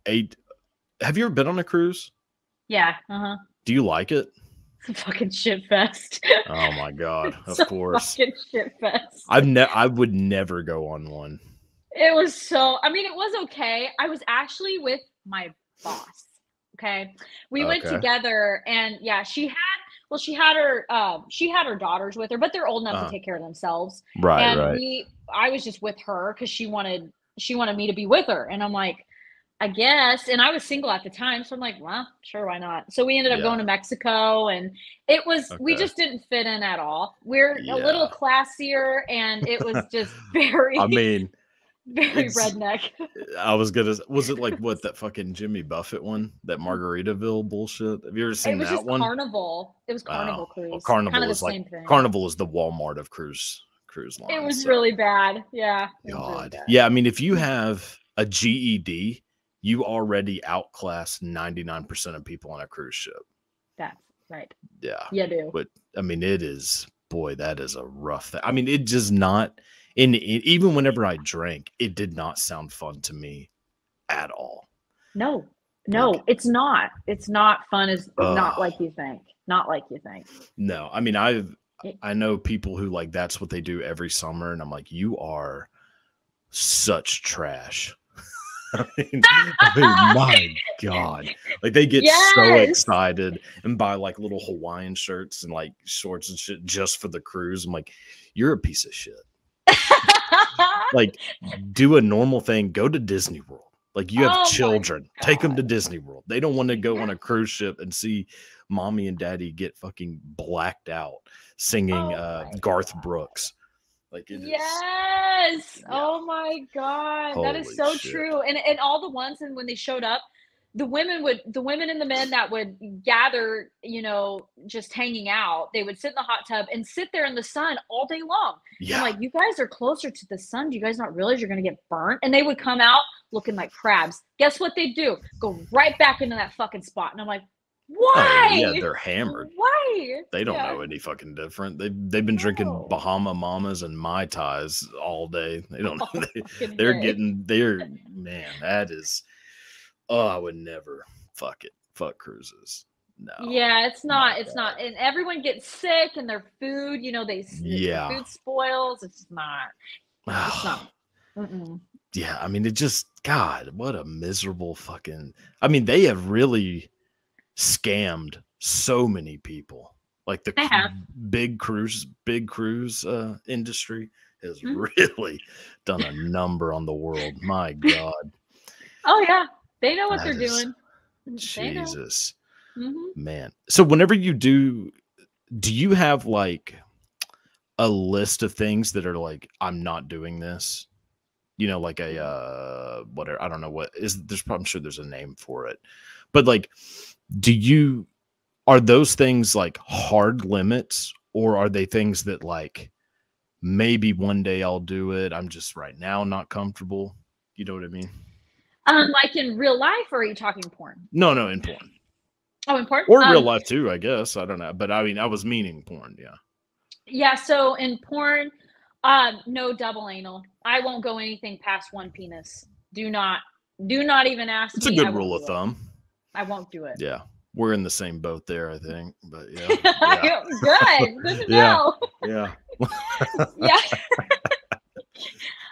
Speaker 1: 8. Have you ever been on a cruise?
Speaker 2: Yeah.
Speaker 1: Do you like it?
Speaker 2: It's a fucking shit fest.
Speaker 1: Oh my God.
Speaker 2: It's
Speaker 1: Of
Speaker 2: a
Speaker 1: course.
Speaker 2: fucking shit fest.
Speaker 1: I would never go on one.
Speaker 2: It was so, I mean, it was okay. I was actually with my boss. Okay. We went
Speaker 1: Okay.
Speaker 2: together, and yeah, she had her daughters with her, but they're old enough to take care of themselves.
Speaker 1: Right,
Speaker 2: And
Speaker 1: right.
Speaker 2: I was just with her because she wanted me to be with her. And I'm like, I guess. And I was single at the time. So I'm like, well, sure, why not? So we ended up
Speaker 1: Yeah.
Speaker 2: going to Mexico, and we
Speaker 1: Okay.
Speaker 2: just didn't fit in at all. We're a little
Speaker 1: Yeah.
Speaker 2: classier, and it was just very,
Speaker 1: I mean,
Speaker 2: very
Speaker 1: it's
Speaker 2: redneck.
Speaker 1: was it like what, that fucking Jimmy Buffett one? That Margaritaville bullshit? Have you ever
Speaker 2: It
Speaker 1: seen
Speaker 2: was
Speaker 1: that
Speaker 2: just
Speaker 1: one?
Speaker 2: Carnival. It was Carnival
Speaker 1: Wow. Well,
Speaker 2: cruise. Kind
Speaker 1: Carnival
Speaker 2: of the
Speaker 1: is like
Speaker 2: same thing.
Speaker 1: Carnival is the Walmart of cruise
Speaker 2: It
Speaker 1: lines.
Speaker 2: was
Speaker 1: So
Speaker 2: really bad. Yeah. It was really
Speaker 1: God.
Speaker 2: bad.
Speaker 1: Yeah, I mean, if you have a GED, you already outclass 99% of people on a cruise ship.
Speaker 2: That's right.
Speaker 1: Yeah.
Speaker 2: You do.
Speaker 1: But I mean, it is, boy, that is a rough thing. I mean, it just not even whenever I drank, it did not sound fun to me at all.
Speaker 2: No,
Speaker 1: Like,
Speaker 2: it's not. It's not fun. It's not like
Speaker 1: ugh.
Speaker 2: you think. Not like you think.
Speaker 1: No, I mean,
Speaker 2: It-
Speaker 1: I know people who like that's what they do every summer, and I'm like, you are such trash. I mean, my God. Like they get so
Speaker 2: Yes.
Speaker 1: excited and buy like little Hawaiian shirts and like shorts and shit just for the cruise. I'm like, you're a piece of shit. Like, do a normal thing, go to Disney World. Like, you have
Speaker 2: Oh my
Speaker 1: children, take them to
Speaker 2: God.
Speaker 1: Disney World. They don't want to go on a cruise ship and see mommy and daddy get fucking blacked out singing
Speaker 2: Oh my
Speaker 1: Garth
Speaker 2: God.
Speaker 1: Brooks. Like, it is.
Speaker 2: Yes.
Speaker 1: Yeah.
Speaker 2: Oh my God. That is
Speaker 1: Holy
Speaker 2: so
Speaker 1: shit.
Speaker 2: true. And all the ones, and when they showed up, the women and the men that would gather, just hanging out, they would sit in the hot tub and sit there in the sun all day long. And I'm
Speaker 1: Yeah.
Speaker 2: like, you guys are closer to the sun. Do you guys not realize you're going to get burnt? And they would come out looking like crabs. Guess what they do? Go right back into that fucking spot. And I'm like, why?
Speaker 1: Oh, yeah, they're hammered.
Speaker 2: Why?
Speaker 1: They don't
Speaker 2: Yeah.
Speaker 1: know any fucking different. They've been drinking
Speaker 2: No.
Speaker 1: Bahama Mamas and Mai Tais all day. They don't
Speaker 2: All
Speaker 1: know.
Speaker 2: fucking
Speaker 1: They're
Speaker 2: day.
Speaker 1: getting man, that is, oh, I would never fuck cruises. No.
Speaker 2: Yeah, it's
Speaker 1: My
Speaker 2: not. It's
Speaker 1: God.
Speaker 2: not. And everyone gets sick, and their food, the
Speaker 1: Yeah.
Speaker 2: food spoils. It's not. It's not. Mm-mm.
Speaker 1: Yeah, I mean, it just, God, what a miserable fucking. I mean, they have really scammed so many people. Like the
Speaker 2: They have.
Speaker 1: big cruise industry has
Speaker 2: Mhm.
Speaker 1: really done a number on the world. My God.
Speaker 2: Oh yeah, they know what
Speaker 1: That
Speaker 2: they're
Speaker 1: is-
Speaker 2: doing. They know.
Speaker 1: Jesus,
Speaker 2: Mhm.
Speaker 1: man. So whenever you do you have like a list of things that are like, I'm not doing this? Like a whatever. I don't know what is. I'm sure there's a name for it, but like, are those things like hard limits, or are they things that like maybe one day I'll do it? I'm just right now not comfortable. You know what I mean?
Speaker 2: Like in real life, or are you talking porn?
Speaker 1: No, in porn.
Speaker 2: Oh, in porn?
Speaker 1: Or real life too, I guess. I don't know. But I mean, I was meaning porn, yeah.
Speaker 2: Yeah, so in porn, no double anal. I won't go anything past one penis. Do not even ask
Speaker 1: It's
Speaker 2: me.
Speaker 1: a
Speaker 2: I
Speaker 1: good
Speaker 2: won't
Speaker 1: rule of
Speaker 2: do it.
Speaker 1: thumb.
Speaker 2: I won't do it.
Speaker 1: Yeah. We're in the same boat there, I think. But yeah.
Speaker 2: Good to
Speaker 1: Yeah.
Speaker 2: know.
Speaker 1: Yeah.
Speaker 2: Yeah.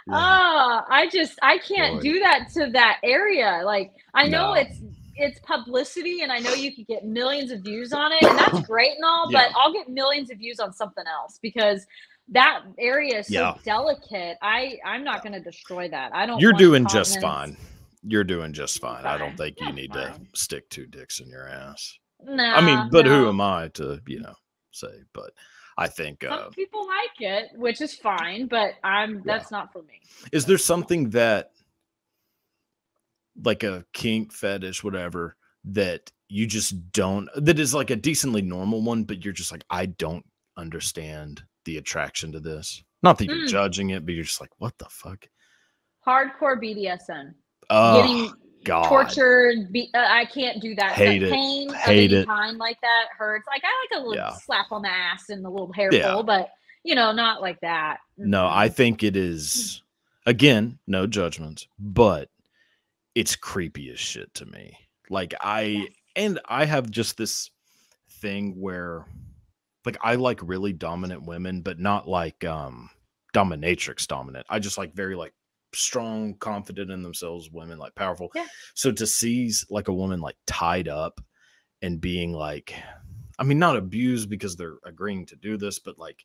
Speaker 1: Yeah.
Speaker 2: I can't
Speaker 1: Boy.
Speaker 2: do that to that area. Like, I know
Speaker 1: No.
Speaker 2: it's publicity, and I know you could get millions of views on it, and that's great and all,
Speaker 1: Yeah.
Speaker 2: but I'll get millions of views on something else because that area is so
Speaker 1: Yeah.
Speaker 2: delicate. I'm not going to destroy that. I don't.
Speaker 1: You're
Speaker 2: want
Speaker 1: doing just
Speaker 2: continents.
Speaker 1: fine. You're doing just fine. I don't
Speaker 2: Fine.
Speaker 1: think you
Speaker 2: That's
Speaker 1: need to
Speaker 2: fine.
Speaker 1: stick 2 dicks in your ass.
Speaker 2: No,
Speaker 1: I mean, but who
Speaker 2: no.
Speaker 1: am I to, say? But I think
Speaker 2: Some people like it, which is fine, but that's not for me.
Speaker 1: is there something that, like a kink, fetish, whatever, that you just don't, that is like a decently normal one, but you're just like, I don't understand the attraction to this? Not that you're judging it, but you're just like, what the fuck?
Speaker 2: Hardcore BDSM.
Speaker 1: Oh,
Speaker 2: Getting
Speaker 1: God.
Speaker 2: tortured. I can't do that.
Speaker 1: Hate
Speaker 2: The
Speaker 1: it.
Speaker 2: pain
Speaker 1: Hate
Speaker 2: of any
Speaker 1: it.
Speaker 2: kind like that hurts. Like, I like a little
Speaker 1: Yeah.
Speaker 2: slap on the ass and a little hair
Speaker 1: Yeah.
Speaker 2: pull, but not like that.
Speaker 1: No, I think it is, again, no judgments, but it's creepy as shit to me. Like
Speaker 2: Yes.
Speaker 1: I have just this thing where like I like really dominant women, but not like dominatrix dominant. I just like very like strong, confident in themselves women, like powerful.
Speaker 2: Yeah.
Speaker 1: So to see like a woman like tied up and being like, I mean, not abused because they're agreeing to do this, but like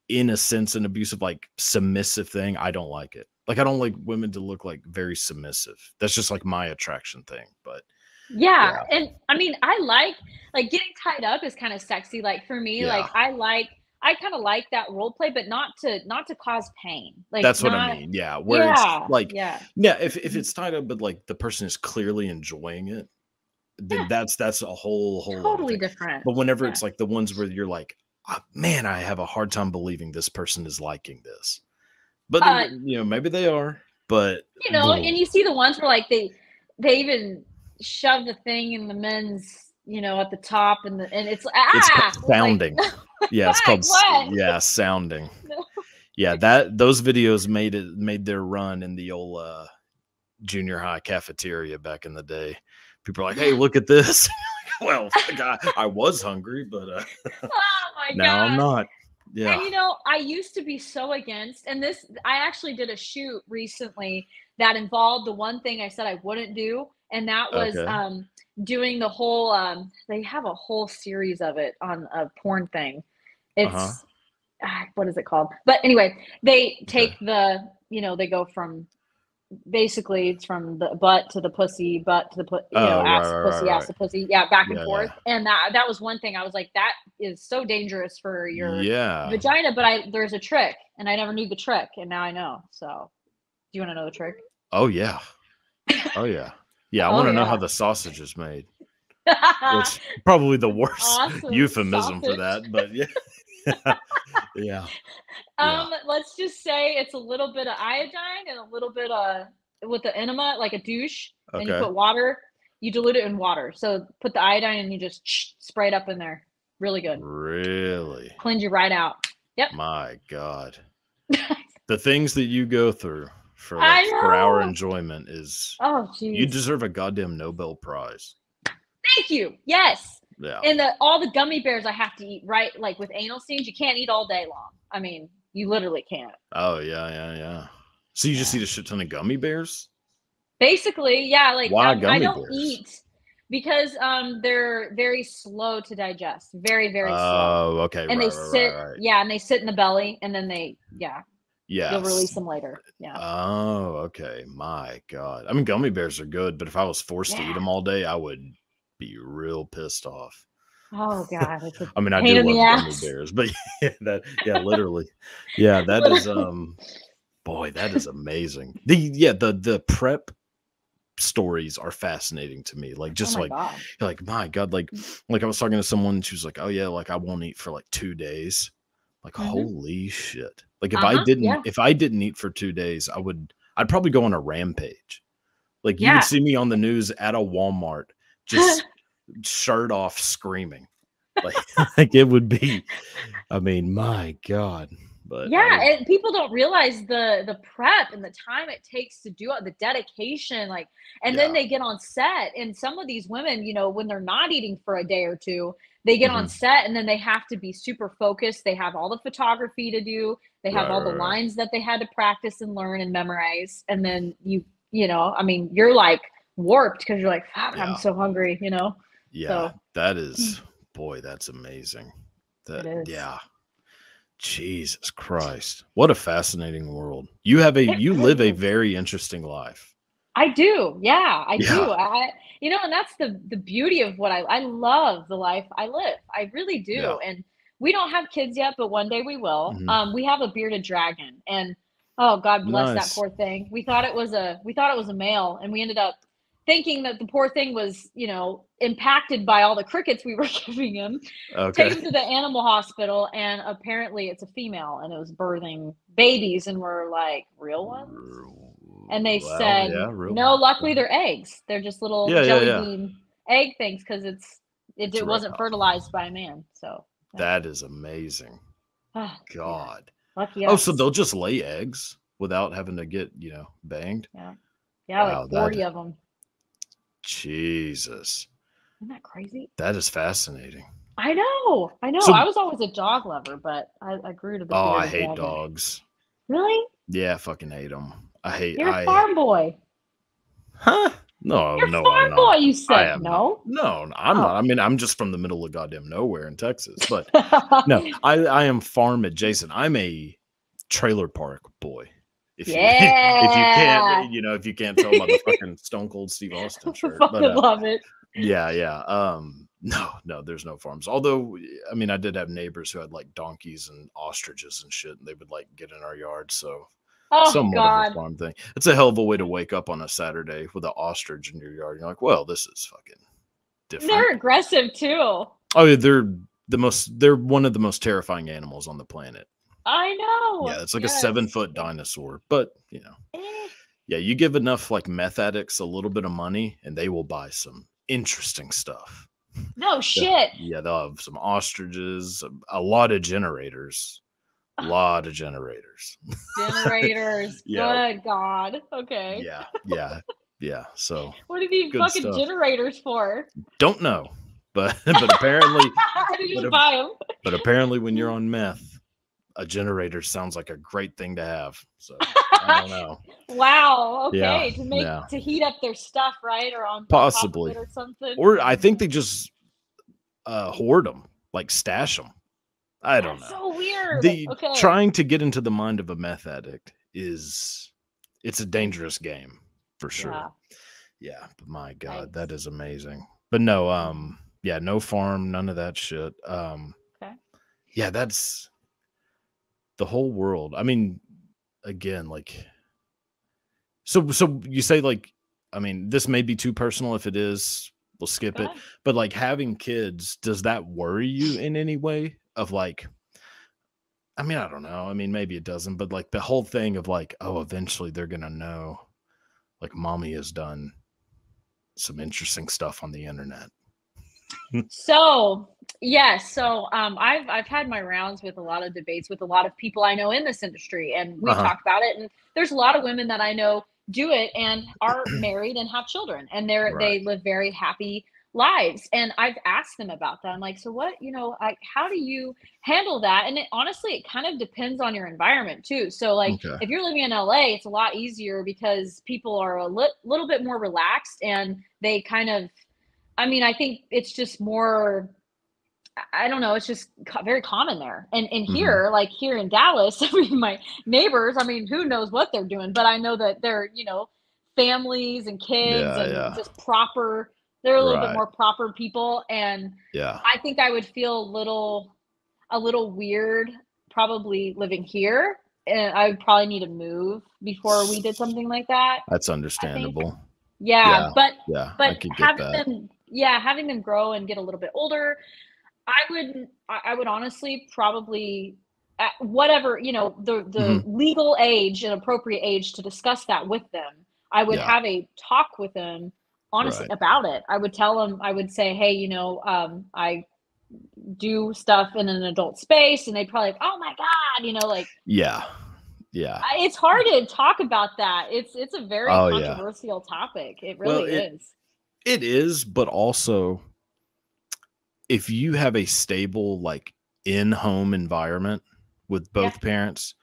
Speaker 1: in a sense, an abusive, like submissive thing, I don't like it. Like I don't like women to look like very submissive. That's just like my attraction thing. But
Speaker 2: Yeah,
Speaker 1: yeah,
Speaker 2: and I mean, I like getting tied up is kind of sexy. Like for me,
Speaker 1: yeah,
Speaker 2: like I kind of like that role play, but not to cause pain. Like
Speaker 1: that's what I
Speaker 2: not.
Speaker 1: mean. Yeah, where it's
Speaker 2: Yeah,
Speaker 1: like,
Speaker 2: yeah,
Speaker 1: yeah, if it's tied up, but like the person is clearly enjoying it, then
Speaker 2: yeah.
Speaker 1: that's a whole other
Speaker 2: Totally
Speaker 1: thing.
Speaker 2: different.
Speaker 1: But whenever
Speaker 2: Yeah,
Speaker 1: it's like the ones where you're like, "Ah, man, I have a hard time believing this person is liking this, but
Speaker 2: uh,
Speaker 1: maybe they are, but
Speaker 2: and you see the ones where like they even shove the thing in the men's, at the top, and it's
Speaker 1: it's called
Speaker 2: like
Speaker 1: sounding. Yeah, it's called
Speaker 2: what?
Speaker 1: yeah, sounding.
Speaker 2: No.
Speaker 1: Yeah, that those videos made their run in the old junior high cafeteria back in the day. People are like, "Hey,
Speaker 2: Yeah.
Speaker 1: look at this." Well, I was hungry, but
Speaker 2: Oh my
Speaker 1: now I'm
Speaker 2: gosh.
Speaker 1: not. Yeah.
Speaker 2: And I used to be so against, and I actually did a shoot recently that involved the one thing I said I wouldn't do, and that was
Speaker 1: Okay.
Speaker 2: doing the whole they have a whole series of it on a porn thing.
Speaker 1: Uh huh.
Speaker 2: It's what is it called? But anyway, they
Speaker 1: Okay.
Speaker 2: take they go from basically it's from the butt to the pussy, butt to the
Speaker 1: Oh,
Speaker 2: ass to pussy, ass
Speaker 1: right.
Speaker 2: to pussy, yeah, back and
Speaker 1: Yeah,
Speaker 2: forth.
Speaker 1: yeah,
Speaker 2: And that was one thing I was like, that is so dangerous for your
Speaker 1: yeah.
Speaker 2: vagina. But there's a trick, and I never knew the trick, and now I know. So, do you want to know the trick?
Speaker 1: Oh yeah. Oh yeah. Yeah. I
Speaker 2: Oh
Speaker 1: want to know how
Speaker 2: yeah,
Speaker 1: the sausage is made. Which probably the worst
Speaker 2: awesome
Speaker 1: euphemism for
Speaker 2: sausage.
Speaker 1: that, but yeah. Yeah. Yeah.
Speaker 2: Let's just say it's a little bit of iodine and a little bit of with the enema, like a douche, and you
Speaker 1: Okay.
Speaker 2: put water. You dilute it in water. So put the iodine and you just spray it up in there. Really good.
Speaker 1: Really?
Speaker 2: Cleanse you right out. Yep.
Speaker 1: My God. The things that you go through
Speaker 2: I
Speaker 1: for our
Speaker 2: know.
Speaker 1: enjoyment is
Speaker 2: Oh,
Speaker 1: you
Speaker 2: jeez.
Speaker 1: deserve a goddamn Nobel Prize.
Speaker 2: Thank you. Yes.
Speaker 1: Yeah.
Speaker 2: And all the gummy bears I have to eat, right? Like with anal scenes, you can't eat all day long. I mean, you literally can't.
Speaker 1: Oh yeah, yeah, yeah. So you just
Speaker 2: Yeah.
Speaker 1: eat a shit ton of gummy bears?
Speaker 2: Basically, yeah, like
Speaker 1: Why
Speaker 2: I
Speaker 1: gummy
Speaker 2: don't
Speaker 1: bears?
Speaker 2: eat because they're very slow to digest. Very, very slow.
Speaker 1: Oh, okay,
Speaker 2: And they
Speaker 1: right.
Speaker 2: yeah, and they sit in the belly and then you'll
Speaker 1: Yes.
Speaker 2: release them later. Yeah.
Speaker 1: Oh, okay. My God. I mean, gummy bears are good, but if I was forced to eat
Speaker 2: Yeah.
Speaker 1: them all day, I would be real pissed off.
Speaker 2: Oh god, it's a
Speaker 1: I mean, I
Speaker 2: pain
Speaker 1: do
Speaker 2: in the
Speaker 1: love gummy
Speaker 2: ass.
Speaker 1: bears, but yeah, literally. Yeah, that is
Speaker 2: Literally.
Speaker 1: boy, that is amazing. The prep stories are fascinating to me. Like
Speaker 2: Oh
Speaker 1: just
Speaker 2: my
Speaker 1: like
Speaker 2: god.
Speaker 1: like my God, like I was talking to someone and she was like, "Oh yeah, like I won't eat for like 2 days." Like
Speaker 2: Mhm.
Speaker 1: holy shit. Like
Speaker 2: Uh-huh. Yeah.
Speaker 1: if I didn't eat for 2 days, I'd probably go on a rampage. Like you would
Speaker 2: Yeah.
Speaker 1: see me on the news at a Walmart just shirt off screaming. Like like it would be, I mean, my God. But I
Speaker 2: Yeah,
Speaker 1: would,
Speaker 2: and people don't realize the prep and the time it takes to do it, the dedication, like, and then
Speaker 1: yeah.
Speaker 2: they get on set, and some of these women, when they're not eating for a day or two, they get on
Speaker 1: Mhm.
Speaker 2: set and then they have to be super focused. They have all the photography to do. They have all the
Speaker 1: Right.
Speaker 2: lines that they had to practice and learn and memorize. And then I mean, you're like warped because you're like, fuck, I'm
Speaker 1: Yeah.
Speaker 2: so hungry.
Speaker 1: Yeah.
Speaker 2: So
Speaker 1: That is, boy, that's amazing.
Speaker 2: it
Speaker 1: That,
Speaker 2: is.
Speaker 1: yeah. Jesus Christ. What a fascinating world.
Speaker 2: It
Speaker 1: You live a
Speaker 2: really is.
Speaker 1: very interesting life.
Speaker 2: I do. Yeah, I
Speaker 1: Yeah.
Speaker 2: do. And that's the beauty of what I love the life I live. I really
Speaker 1: Yeah.
Speaker 2: do. And we don't have kids yet, but one day we will.
Speaker 1: Mhm.
Speaker 2: We have a bearded dragon, and oh, God bless that
Speaker 1: Nice.
Speaker 2: poor thing. We thought it was a male, and we ended up thinking that the poor thing was, impacted by all the crickets we were giving him. Take
Speaker 1: Okay.
Speaker 2: him to the animal hospital, and apparently it's a female, and it was birthing babies, and we're like, real ones? And they
Speaker 1: Well,
Speaker 2: said,
Speaker 1: yeah, real.
Speaker 2: "No, luckily they're eggs. They're just little
Speaker 1: Yeah, yeah,
Speaker 2: jelly
Speaker 1: yeah.
Speaker 2: bean egg things because
Speaker 1: It's
Speaker 2: it
Speaker 1: a
Speaker 2: wasn't
Speaker 1: reptile.
Speaker 2: fertilized by a man." So, yeah.
Speaker 1: That is amazing.
Speaker 2: Oh, yeah.
Speaker 1: God.
Speaker 2: Lucky
Speaker 1: Oh, so
Speaker 2: us.
Speaker 1: they'll just lay eggs without having to get, banged?
Speaker 2: Yeah. Yeah, like
Speaker 1: Wow,
Speaker 2: 40 of them.
Speaker 1: Jesus.
Speaker 2: Isn't that crazy?
Speaker 1: That is fascinating.
Speaker 2: I know. I know. I
Speaker 1: So,
Speaker 2: was always a dog lover, but I grew to the
Speaker 1: oh, I
Speaker 2: bearded
Speaker 1: hate
Speaker 2: dragon.
Speaker 1: dogs.
Speaker 2: Really?
Speaker 1: Yeah, I fucking hate them.
Speaker 2: You're a farm boy.
Speaker 1: Huh? No,
Speaker 2: You're a
Speaker 1: no, I'm
Speaker 2: farm
Speaker 1: not.
Speaker 2: boy, you
Speaker 1: I
Speaker 2: said.
Speaker 1: am not.
Speaker 2: No?
Speaker 1: No, I'm not.
Speaker 2: Oh.
Speaker 1: I mean, I'm just from the middle of goddamn nowhere in Texas. But no, I am farm adjacent. I'm a trailer park boy. If you if you can't,
Speaker 2: Yeah.
Speaker 1: if you can't tell by the fucking Stone Cold Steve Austin shirt. But
Speaker 2: Fucking love it.
Speaker 1: yeah. No, there's no farms. Although, I mean, I did have neighbors who had like donkeys and ostriches and shit, and they would like get in our yard. So
Speaker 2: Oh,
Speaker 1: somewhat of a
Speaker 2: God.
Speaker 1: farm thing. It's a hell of a way to wake up on a Saturday with an ostrich in your yard. You're like, well, this is fucking different.
Speaker 2: They're aggressive, too.
Speaker 1: Oh, yeah, they're one of the most terrifying animals on the planet.
Speaker 2: I know.
Speaker 1: Yeah, it's like
Speaker 2: Yes.
Speaker 1: a 7-foot dinosaur. But, yeah, you give enough like meth addicts a little bit of money and they will buy some interesting stuff.
Speaker 2: No shit.
Speaker 1: Yeah, they'll have some ostriches, a lot of generators. A lot of generators.
Speaker 2: Generators.
Speaker 1: Yeah.
Speaker 2: Good God. Okay.
Speaker 1: Yeah. So
Speaker 2: What are these
Speaker 1: good
Speaker 2: fucking
Speaker 1: stuff.
Speaker 2: generators for?
Speaker 1: Don't know, but apparently,
Speaker 2: Just buy them.
Speaker 1: But apparently, when you're on meth, a generator sounds like a great thing to have. So I don't know.
Speaker 2: Wow.
Speaker 1: Yeah,
Speaker 2: Okay. To heat up their stuff, right? Or on
Speaker 1: possibly
Speaker 2: top of it or something.
Speaker 1: Or I think they just hoard them, like stash them. I don't know.
Speaker 2: So weird. Okay.
Speaker 1: Trying to get into the mind of a meth addict it's a dangerous game for sure. Yeah, but my God, that is amazing. But no, yeah, no farm, none of that shit.
Speaker 2: Okay.
Speaker 1: Yeah, that's the whole world. I mean, again, like, so you say like, I mean, this may be too personal. If it is, we'll skip it. But like having kids, does that worry you in any way? Of like, I mean, I don't know. I mean, maybe it doesn't, but like the whole thing of like, oh, eventually they're gonna know, like, mommy has done some interesting stuff on the internet.
Speaker 2: So yes, I've had my rounds with a lot of debates with a lot of people I know in this industry, and we talked about it. And there's a lot of women that I know do it and are married and have children, and they live very happy lives. And I've asked them about that. I'm like, so what, how do you handle that? And honestly, it kind of depends on your environment too. So like, if you're living in LA, it's a lot easier because people are a little bit more relaxed, and they kind of, I mean, I think it's just more, I don't know, it's just very common there. And here, like here in Dallas, I mean, my neighbors, I mean, who knows what they're doing, but I know that they're, families and kids and just proper, they're a little bit more proper people. And I think I would feel a little weird probably living here. And I would probably need to move before we did something like that.
Speaker 1: That's understandable.
Speaker 2: But
Speaker 1: I could get that.
Speaker 2: Having them grow and get a little bit older, I would honestly probably at whatever, the legal age and appropriate age to discuss that with them. I would have a talk with them honestly about it. I would tell them, I would say, hey, I do stuff in an adult space, and they'd probably like, oh my God, like it's hard to talk about that. It's a very controversial topic. It really is.
Speaker 1: It is, but also if you have a stable, like, in-home environment with both parents,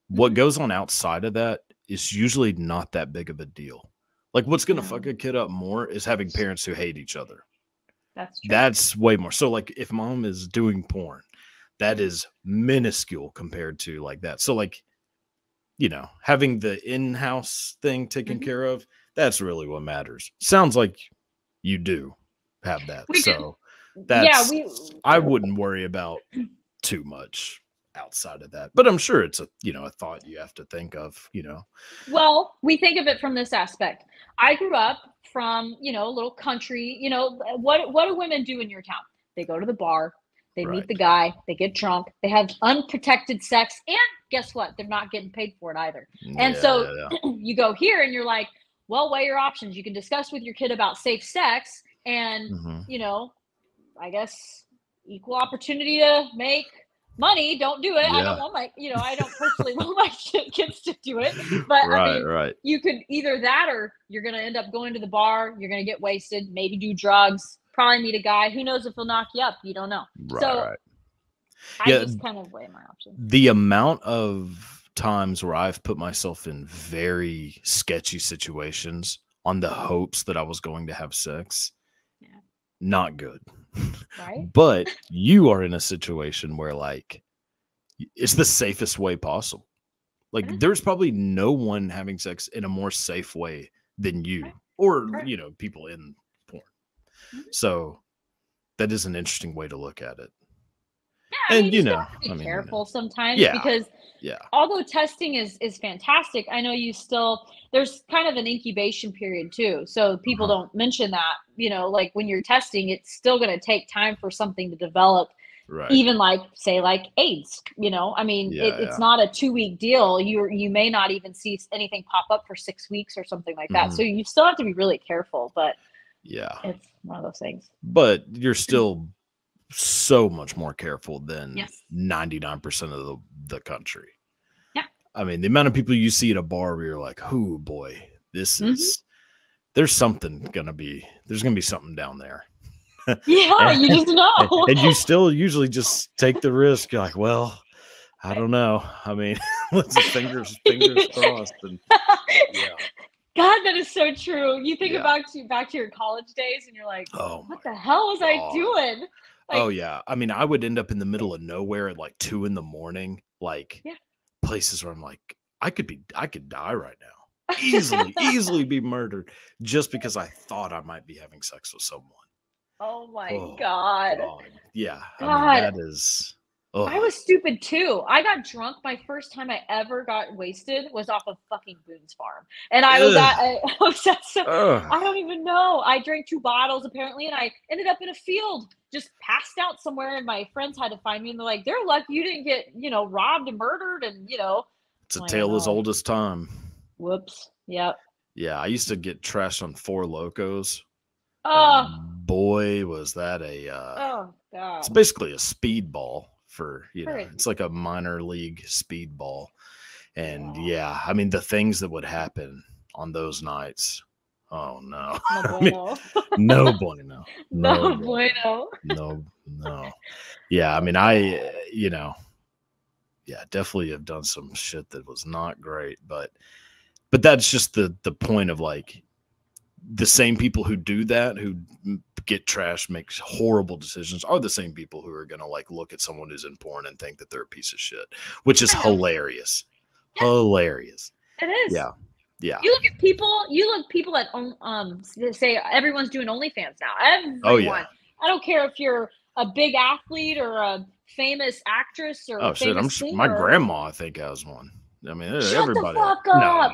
Speaker 1: what goes on outside of that is usually not that big of a deal. Like, what's going to fuck a kid up more is having parents who hate each other.
Speaker 2: That's true.
Speaker 1: That's way more. So, like, if mom is doing porn, that is minuscule compared to like that. So, like, having the in-house thing taken care of, that's really what matters. Sounds like you do have that. I wouldn't worry about too much outside of that, but I'm sure it's a thought you have to think of.
Speaker 2: Well, we think of it from this aspect. I grew up from a little country. What do women do in your town? They go to the bar, they meet the guy, they get drunk, they have unprotected sex, and guess what? They're not getting paid for it either. And so you go here and you're like, well, weigh your options. You can discuss with your kid about safe sex and I guess equal opportunity to make money, don't do it. I don't
Speaker 1: Yeah.
Speaker 2: want my, I don't personally want my kids to do it. But I
Speaker 1: Right,
Speaker 2: mean,
Speaker 1: right.
Speaker 2: you could either that or you're going to end up going to the bar, you're going to get wasted, maybe do drugs, probably meet a guy. Who knows if he'll knock you up? You don't know.
Speaker 1: Right,
Speaker 2: So
Speaker 1: right.
Speaker 2: I
Speaker 1: Yeah,
Speaker 2: just kind of weigh my options.
Speaker 1: the amount of times where I've put myself in very sketchy situations on the hopes that I was going to have sex,
Speaker 2: Yeah.
Speaker 1: not good.
Speaker 2: Right?
Speaker 1: But you are in a situation where like it's the safest way possible. Like
Speaker 2: Mhm.
Speaker 1: there's probably no one having sex in a more safe way than you
Speaker 2: Right.
Speaker 1: or
Speaker 2: Right.
Speaker 1: people in porn.
Speaker 2: Mhm.
Speaker 1: So that is an interesting way to look at it.
Speaker 2: Yeah, I mean,
Speaker 1: And
Speaker 2: you still have to be careful sometimes
Speaker 1: yeah,
Speaker 2: because
Speaker 1: yeah,
Speaker 2: although testing is fantastic, I know there's kind of an incubation period too. So people
Speaker 1: uh-huh,
Speaker 2: don't mention that, like when you're testing, it's still going to take time for something to develop,
Speaker 1: right,
Speaker 2: even like say like AIDS, I mean,
Speaker 1: yeah,
Speaker 2: it's
Speaker 1: yeah.
Speaker 2: not a 2-week deal. You may not even see anything pop up for 6 weeks or something like that.
Speaker 1: Mhm.
Speaker 2: So you still have to be really careful, but
Speaker 1: Yeah.
Speaker 2: it's one of those things.
Speaker 1: But you're still so much more careful than
Speaker 2: Yes.
Speaker 1: 99% of the country.
Speaker 2: Yeah.
Speaker 1: I mean, the amount of people you see at a bar where you're like, oh boy,
Speaker 2: Hmm.
Speaker 1: there's gonna be something down there.
Speaker 2: Yeah,
Speaker 1: and,
Speaker 2: you just know.
Speaker 1: and you still usually just take the risk. You're like, well, I don't know. I mean, let's fingers crossed. And yeah,
Speaker 2: God, that is so true. You think
Speaker 1: yeah.
Speaker 2: about back to your college days, and you're like,
Speaker 1: Oh
Speaker 2: "What
Speaker 1: my
Speaker 2: the hell was I
Speaker 1: God.
Speaker 2: doing?"
Speaker 1: Oh
Speaker 2: Like,
Speaker 1: yeah. I mean, I would end up in the middle of nowhere at like 2 a.m, like
Speaker 2: yeah.
Speaker 1: places where I'm like, I could die right now. Easily be murdered just because I thought I might be having sex with someone.
Speaker 2: Oh my
Speaker 1: Oh
Speaker 2: God.
Speaker 1: God. Yeah. I mean,
Speaker 2: God,
Speaker 1: that is
Speaker 2: I
Speaker 1: oh
Speaker 2: was stupid too. I got drunk. My first time I ever got wasted was off of fucking Boone's Farm, and
Speaker 1: ugh,
Speaker 2: I was at some.
Speaker 1: ugh.
Speaker 2: I don't even know. I drank 2 bottles apparently, and I ended up in a field, just passed out somewhere. And my friends had to find me, and they're like, "They're lucky you didn't get robbed and murdered." And
Speaker 1: It's a
Speaker 2: I'm like, "I
Speaker 1: tale as
Speaker 2: know.
Speaker 1: old as time.
Speaker 2: Whoops. Yep.
Speaker 1: Yeah, I used to get trashed on Four Locos, and
Speaker 2: Oh,
Speaker 1: boy was that
Speaker 2: oh
Speaker 1: it's
Speaker 2: God.
Speaker 1: basically a speedball for,
Speaker 2: Heard.
Speaker 1: it's like a minor league speedball. And
Speaker 2: Yeah.
Speaker 1: yeah, I mean, the things that would happen on those nights. Oh no.
Speaker 2: No
Speaker 1: I mean,
Speaker 2: bueno.
Speaker 1: no bueno. No
Speaker 2: No
Speaker 1: bueno.
Speaker 2: bueno.
Speaker 1: No, no. Yeah, I
Speaker 2: Oh
Speaker 1: mean,
Speaker 2: God.
Speaker 1: yeah, definitely have done some shit that was not great, but that's just the point of like the same people who do that, who get trashed, make horrible decisions, are the same people who are gonna like look at someone who's in porn and think that they're a piece of shit, which is
Speaker 2: I know.
Speaker 1: hilarious.
Speaker 2: Yeah,
Speaker 1: Hilarious.
Speaker 2: it is.
Speaker 1: Yeah. Yeah.
Speaker 2: You look people at say everyone's doing OnlyFans now.
Speaker 1: Oh yeah.
Speaker 2: Everyone. I don't care if you're a big athlete or a famous actress or
Speaker 1: Oh
Speaker 2: a
Speaker 1: shit.
Speaker 2: famous
Speaker 1: My
Speaker 2: singer.
Speaker 1: grandma, I think, has one. I mean,
Speaker 2: Shut the
Speaker 1: everybody.
Speaker 2: fuck
Speaker 1: No,
Speaker 2: up.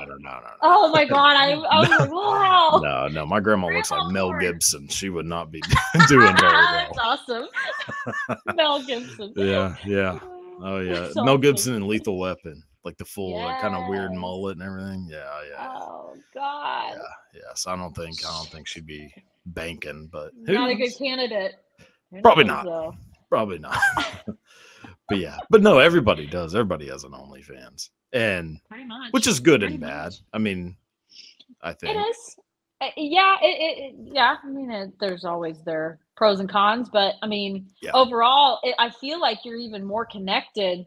Speaker 2: Oh my God. I
Speaker 1: no,
Speaker 2: was like, wow.
Speaker 1: no, no. My grandma looks like
Speaker 2: Grandma
Speaker 1: Mel
Speaker 2: porn.
Speaker 1: Gibson. She would not be doing very
Speaker 2: That's
Speaker 1: well.
Speaker 2: awesome. Mel Gibson.
Speaker 1: Yeah, yeah.
Speaker 2: Oh,
Speaker 1: Oh yeah.
Speaker 2: that's
Speaker 1: Mel
Speaker 2: awesome.
Speaker 1: Gibson and Lethal Weapon, like the full, like kind of weird
Speaker 2: Yes.
Speaker 1: mullet and everything. Yeah, yeah,
Speaker 2: Oh God.
Speaker 1: yeah. Yes. I don't think she'd be banking, but who
Speaker 2: Not a good
Speaker 1: knows?
Speaker 2: candidate. Who
Speaker 1: Probably
Speaker 2: knows
Speaker 1: not.
Speaker 2: though?
Speaker 1: Probably not. But yeah, but no, everybody does. Everybody has an OnlyFans, and
Speaker 2: Pretty much.
Speaker 1: which is good
Speaker 2: Pretty
Speaker 1: and bad.
Speaker 2: much.
Speaker 1: I mean, I
Speaker 2: It
Speaker 1: think.
Speaker 2: is. Yeah, yeah. I mean, there's always their pros and cons, but I mean,
Speaker 1: Yeah.
Speaker 2: overall, I feel like you're even more connected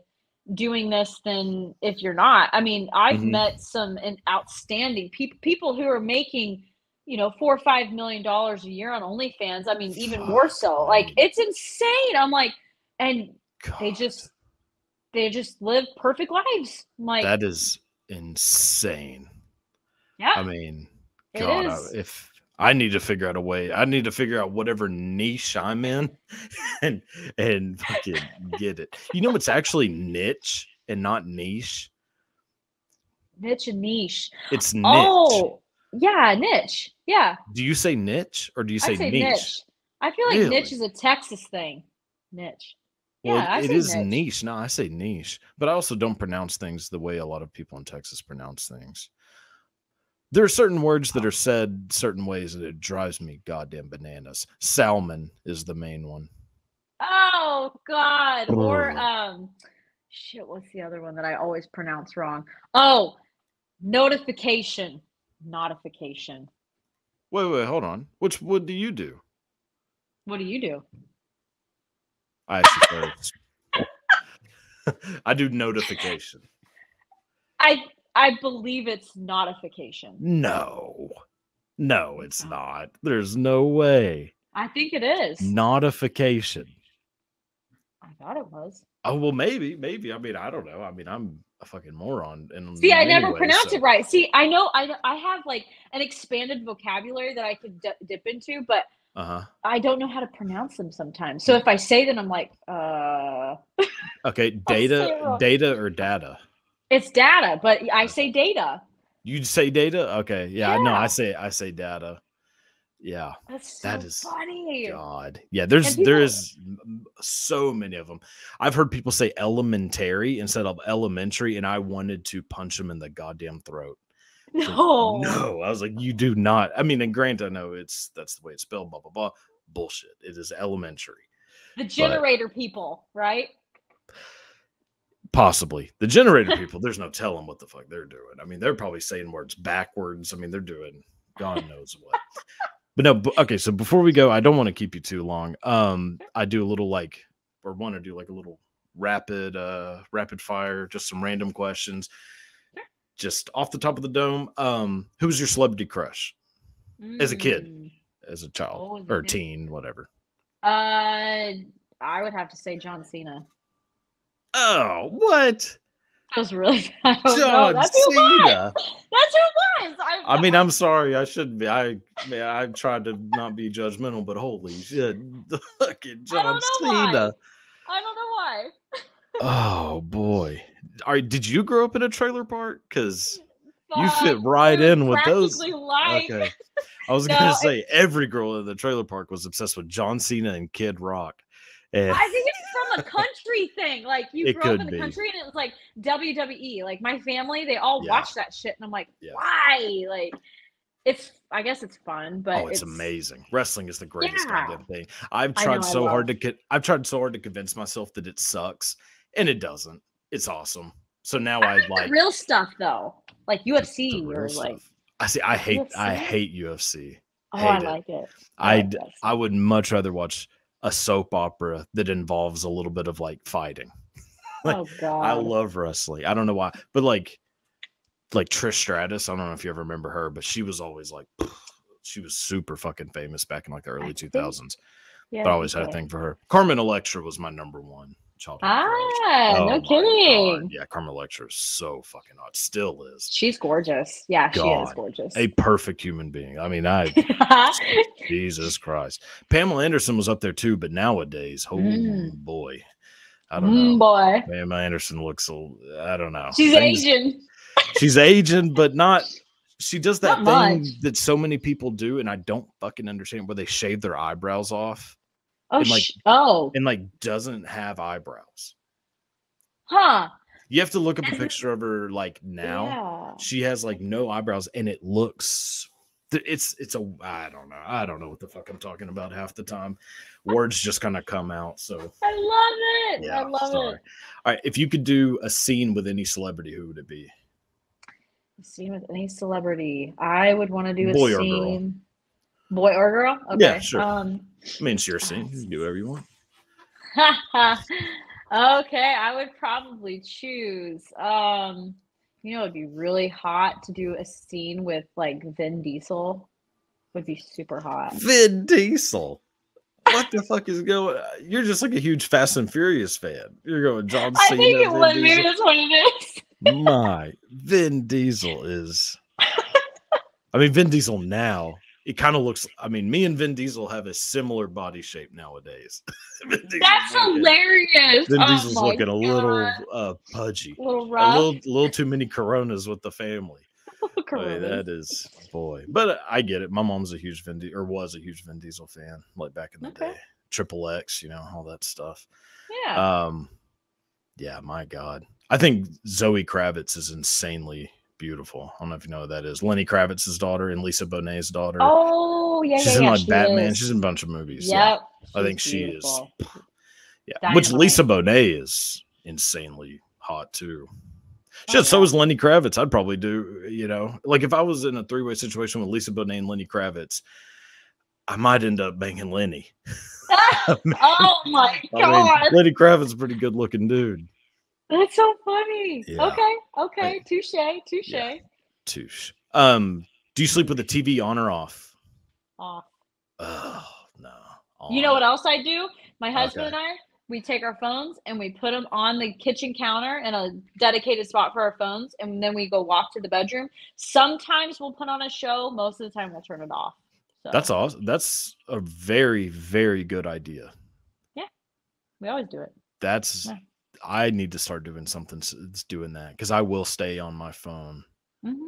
Speaker 2: doing this than if you're not. I mean, I've
Speaker 1: Mhm.
Speaker 2: met some outstanding people who are making, $4 or $5 million a year on OnlyFans. I mean, even more
Speaker 1: Fuck
Speaker 2: so. Like,
Speaker 1: me.
Speaker 2: it's insane. I'm like, and they
Speaker 1: God,
Speaker 2: just they just live perfect lives. I'm like,
Speaker 1: that is insane.
Speaker 2: yeah,
Speaker 1: I mean,
Speaker 2: it
Speaker 1: God,
Speaker 2: is.
Speaker 1: if I need to figure out a way, I need to figure out whatever niche I'm in, and fucking get it. It's actually niche and not niche.
Speaker 2: Niche and niche.
Speaker 1: It's niche.
Speaker 2: Oh, yeah, niche. Yeah,
Speaker 1: Do you say niche or do you
Speaker 2: I'd
Speaker 1: say
Speaker 2: say
Speaker 1: niche?
Speaker 2: niche. I feel like niche
Speaker 1: Really?
Speaker 2: is a Texas thing. Niche.
Speaker 1: Well,
Speaker 2: Yeah, I
Speaker 1: it
Speaker 2: say
Speaker 1: is
Speaker 2: niche.
Speaker 1: niche. No, I say niche, but I also don't pronounce things the way a lot of people in Texas pronounce things. There are certain words that are said certain ways that it drives me goddamn bananas. Salmon is the main one.
Speaker 2: Oh, Oh God. Or shit, what's the other one that I always pronounce wrong? Oh, notification. Notification.
Speaker 1: Wait, hold on. What do you do?
Speaker 2: What do you do?
Speaker 1: I asked you first. I do notification.
Speaker 2: I believe it's notification.
Speaker 1: No, it's not. There's no way.
Speaker 2: I think it is.
Speaker 1: Notification.
Speaker 2: I thought it was.
Speaker 1: Oh well, maybe. I mean, I don't know. I mean, I'm a fucking moron. And
Speaker 2: See, I never pronounce it right. See, I know I have like an expanded vocabulary that I can dip into, but I don't know how to pronounce them sometimes. So if I say them, I'm like,
Speaker 1: Okay, data or data?
Speaker 2: It's data, but I say data.
Speaker 1: You say data? Okay, yeah. No, I say data. Yeah,
Speaker 2: that is funny.
Speaker 1: God, yeah. There's so many of them. I've heard people say elementary instead of elementary, and I wanted to punch them in the goddamn throat. No, I was like, you do not. I mean, and granted, I know that's the way it's spelled. Blah blah blah. Bullshit. It is elementary.
Speaker 2: The generator people, right?
Speaker 1: Possibly the generator people. There's no telling what the fuck they're doing. I mean, they're probably saying words backwards. I mean, they're doing God knows what. But no, okay. So before we go, I don't want to keep you too long. I do a little want to do like a little rapid fire, just some random questions, just off the top of the dome. Who was your celebrity crush as a kid, as a child or teen, whatever?
Speaker 2: I would have to say John Cena.
Speaker 1: Oh, what?
Speaker 2: That was really
Speaker 1: John Cena.
Speaker 2: That's who it was.
Speaker 1: I mean, I'm sorry. I shouldn't be. I tried to not be judgmental, but holy shit, fucking John Cena.
Speaker 2: I don't know why.
Speaker 1: Oh boy, did you grow up in a trailer park? Because you fit right in with those. Okay, I was gonna say every girl in the trailer park was obsessed with John Cena and Kid Rock. And
Speaker 2: I think it's from a country thing. Like you grew up in the country, and it was like WWE. Like my family, they all watch that shit, and I'm like, why? Like, I guess it's fun, but
Speaker 1: it's amazing. Wrestling is the greatest goddamn thing. I've tried so hard to convince myself that it sucks, and it doesn't. It's awesome. So now I like
Speaker 2: the real stuff though, like UFC or like.
Speaker 1: I hate UFC.
Speaker 2: Oh, I like it.
Speaker 1: I would much rather watch a soap opera that involves a little bit of like fighting.
Speaker 2: Oh God.
Speaker 1: I love wrestling. I don't know why, but like Trish Stratus, I don't know if you ever remember her, but she was always like, she was super fucking famous back in like the early 2000s. Yeah, but I always had a thing for her. Carmen Electra was my number one childhood crush.
Speaker 2: No kidding.
Speaker 1: Yeah, Carmen Electra is so fucking hot. Still is.
Speaker 2: She's gorgeous. Yeah, she is gorgeous.
Speaker 1: A perfect human being. I mean, Jesus Christ. Pamela Anderson was up there too, but nowadays, oh boy. I don't know.
Speaker 2: Boy.
Speaker 1: Pamela Anderson looks I don't know.
Speaker 2: She's Asian.
Speaker 1: She's Asian, but not. She does that thing that so many people do, and I don't fucking understand, where they shave their eyebrows off. And like doesn't have eyebrows.
Speaker 2: Huh.
Speaker 1: You have to look up a picture of her like now. Yeah. She has like no eyebrows, and it looks. I don't know what the fuck I'm talking about half the time. Words just kind of come out. So
Speaker 2: I love it.
Speaker 1: Yeah,
Speaker 2: I love it.
Speaker 1: All right, if you could do a scene with any celebrity, who would it be?
Speaker 2: A scene with any celebrity, I would want to do
Speaker 1: boy
Speaker 2: a scene. Boy or girl? Okay.
Speaker 1: Yeah, sure. I mean, it's your scene. You can do whatever you want.
Speaker 2: Okay, I would probably choose. It'd be really hot to do a scene with like Vin Diesel. Would be super hot.
Speaker 1: Vin Diesel. What the fuck is going on? You're just like a huge Fast and Furious fan. You're going John Cena.
Speaker 2: I think it would. Maybe that's what it is.
Speaker 1: My Vin Diesel is. I mean, Vin Diesel now. It kind of looks. I mean, me and Vin Diesel have a similar body shape nowadays.
Speaker 2: That's hilarious.
Speaker 1: Vin Diesel's looking a little pudgy,
Speaker 2: a little rough,
Speaker 1: a little too many Coronas with the family. Boy, that is but I get it. My mom's was a huge Vin Diesel fan, like back in the day. Triple X, all that stuff.
Speaker 2: Yeah.
Speaker 1: Yeah. My God, I think Zoe Kravitz is insanely beautiful. I don't know if you know who that is. Lenny Kravitz's daughter and Lisa Bonet's daughter.
Speaker 2: Oh, yeah,
Speaker 1: she's in like Batman. She's in a bunch of movies.
Speaker 2: Yep.
Speaker 1: I think she is. Yeah, which
Speaker 2: Dynamite.
Speaker 1: Lisa Bonet is insanely hot too.
Speaker 2: Oh,
Speaker 1: Shit, so
Speaker 2: yeah.
Speaker 1: is Lenny Kravitz. I'd probably do, you know, like if I was in a three-way situation with Lisa Bonet and Lenny Kravitz, I might end up banging Lenny.
Speaker 2: Oh my
Speaker 1: I mean,
Speaker 2: God.
Speaker 1: Lenny Kravitz is a pretty good looking dude.
Speaker 2: That's so funny.
Speaker 1: Yeah.
Speaker 2: Okay. Touche.
Speaker 1: Yeah. Touche. Do you sleep with the TV on or off?
Speaker 2: Off.
Speaker 1: Oh, no.
Speaker 2: You know
Speaker 1: On.
Speaker 2: what else I do? My husband
Speaker 1: Okay.
Speaker 2: and I, we take our phones and we put them on the kitchen counter in a dedicated spot for our phones, and then we go walk to the bedroom. Sometimes we'll put on a show. Most of the time, we'll turn it off.
Speaker 1: That's
Speaker 2: So
Speaker 1: awesome. That's a very, very good idea.
Speaker 2: yeah, we always do it.
Speaker 1: That's
Speaker 2: Yeah.
Speaker 1: I need to start doing something that's doing that because I will stay on my phone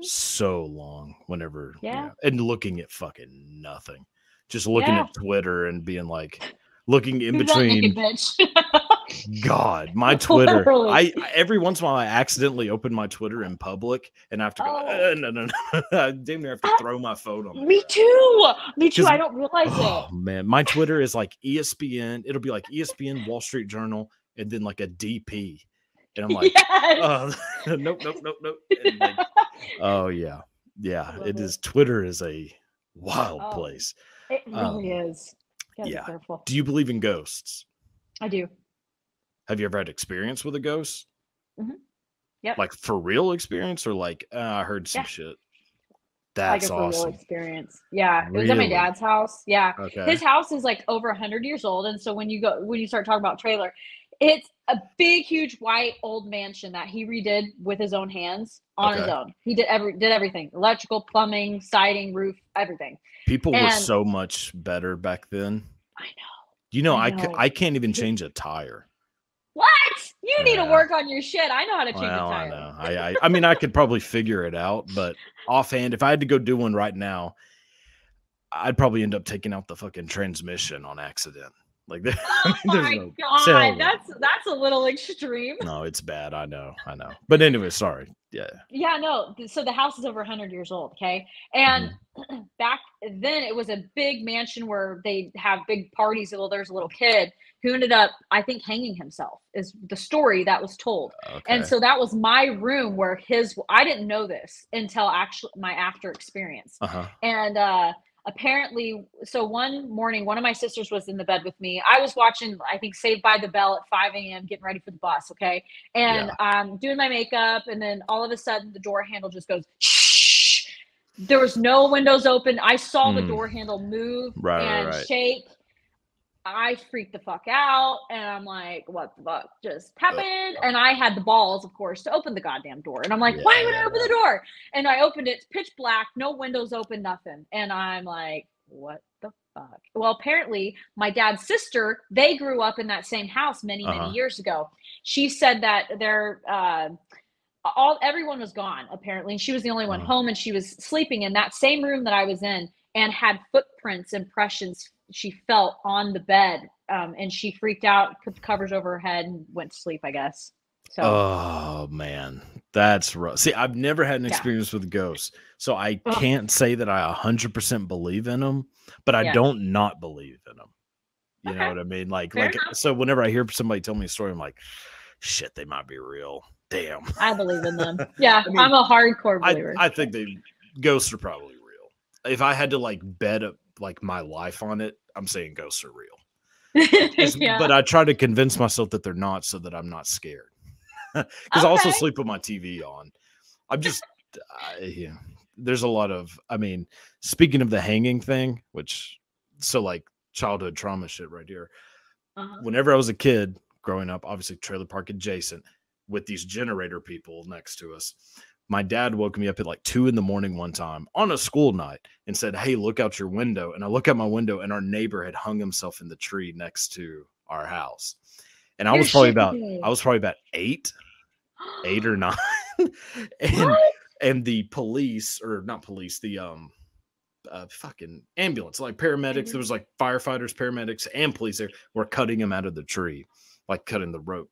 Speaker 1: so long whenever, you know, and looking at fucking nothing, just looking at Twitter and being like, looking in
Speaker 2: Who's that naked
Speaker 1: between.
Speaker 2: bitch?
Speaker 1: God, my Twitter.
Speaker 2: Literally.
Speaker 1: I every once in a while I accidentally open my Twitter in public and I have to go. No. I damn near have to throw my phone on.
Speaker 2: Me too. I don't realize it.
Speaker 1: Oh man, my Twitter is like ESPN. It'll be like ESPN, Wall Street Journal, and then like a DP. And I'm like, nope. And like, oh yeah. It is. Twitter is a wild place.
Speaker 2: It really is. You gotta be careful.
Speaker 1: Do you believe in ghosts?
Speaker 2: I do.
Speaker 1: Have you ever had experience with a ghost?
Speaker 2: Yep.
Speaker 1: Like for real experience, or like I heard some shit. That's
Speaker 2: like a
Speaker 1: awesome.
Speaker 2: real experience. Yeah, it was at my dad's house. Yeah,
Speaker 1: Okay.
Speaker 2: His house is like over 100 years old, and so when you start talking about trailer, it's a big, huge white old mansion that he redid with his own hands on his own. He did everything: electrical, plumbing, siding, roof, everything.
Speaker 1: People were so much better back then.
Speaker 2: I know.
Speaker 1: You know, I can't even change a tire.
Speaker 2: What? You need to work on your shit. I know how to change a tire.
Speaker 1: I know. I mean, I could probably figure it out, but offhand, if I had to go do one right now, I'd probably end up taking out the fucking transmission on accident. Like,
Speaker 2: oh my God, that's a little extreme.
Speaker 1: No, it's bad. I know. But anyway, sorry. Yeah,
Speaker 2: no. So the house is over 100 years old. Okay. And back then it was a big mansion where they have big parties. Well, there's a little kid who ended up, I think, hanging himself is the story that was told. Okay. And so that was my room where I didn't know this until actually my after experience. And, apparently, so one morning, one of my sisters was in the bed with me. I was watching, I think, Saved by the Bell at 5 a.m., getting ready for the bus, okay? And I'm doing my makeup, and then all of a sudden, the door handle just goes, shh. There was no windows open. I saw the door handle move and shake. I freaked the fuck out, and I'm like, what the fuck just happened? And I had the balls, of course, to open the goddamn door. And I'm like, why would I open the door? And I opened it, it's pitch black, no windows open, nothing. And I'm like, what the fuck? Well, apparently my dad's sister, they grew up in that same house many years ago. She said that everyone was gone, apparently, and she was the only one home, and she was sleeping in that same room that I was in and had footprints, impressions she felt on the bed, and she freaked out, put the covers over her head, and went to sleep, I guess. So.
Speaker 1: Oh man, that's rough. See, I've never had an experience with ghosts, so I can't say that I 100% believe in them, but I don't not believe in them. You know what I mean? Like, so whenever I hear somebody tell me a story, I'm like, shit, they might be real. Damn.
Speaker 2: I believe in them. Yeah, I mean, I'm a hardcore believer.
Speaker 1: I think ghosts are probably real. If I had to like bet like my life on it, I'm saying ghosts are real. But I try to convince myself that they're not, so that I'm not scared. Because I also sleep with my TV on. I'm just there's a lot of, I mean, speaking of the hanging thing, so like childhood trauma shit right here. Whenever I was a kid growing up, obviously trailer park adjacent, with these generator people next to us, my dad woke me up at like 2 a.m. one time on a school night and said, hey, look out your window. And I look out my window, and our neighbor had hung himself in the tree next to our house. And I was probably about 8 or 9. And the police, or not police, the fucking ambulance, like paramedics, there was like firefighters, paramedics, and police there, were cutting him out of the tree, like cutting the rope,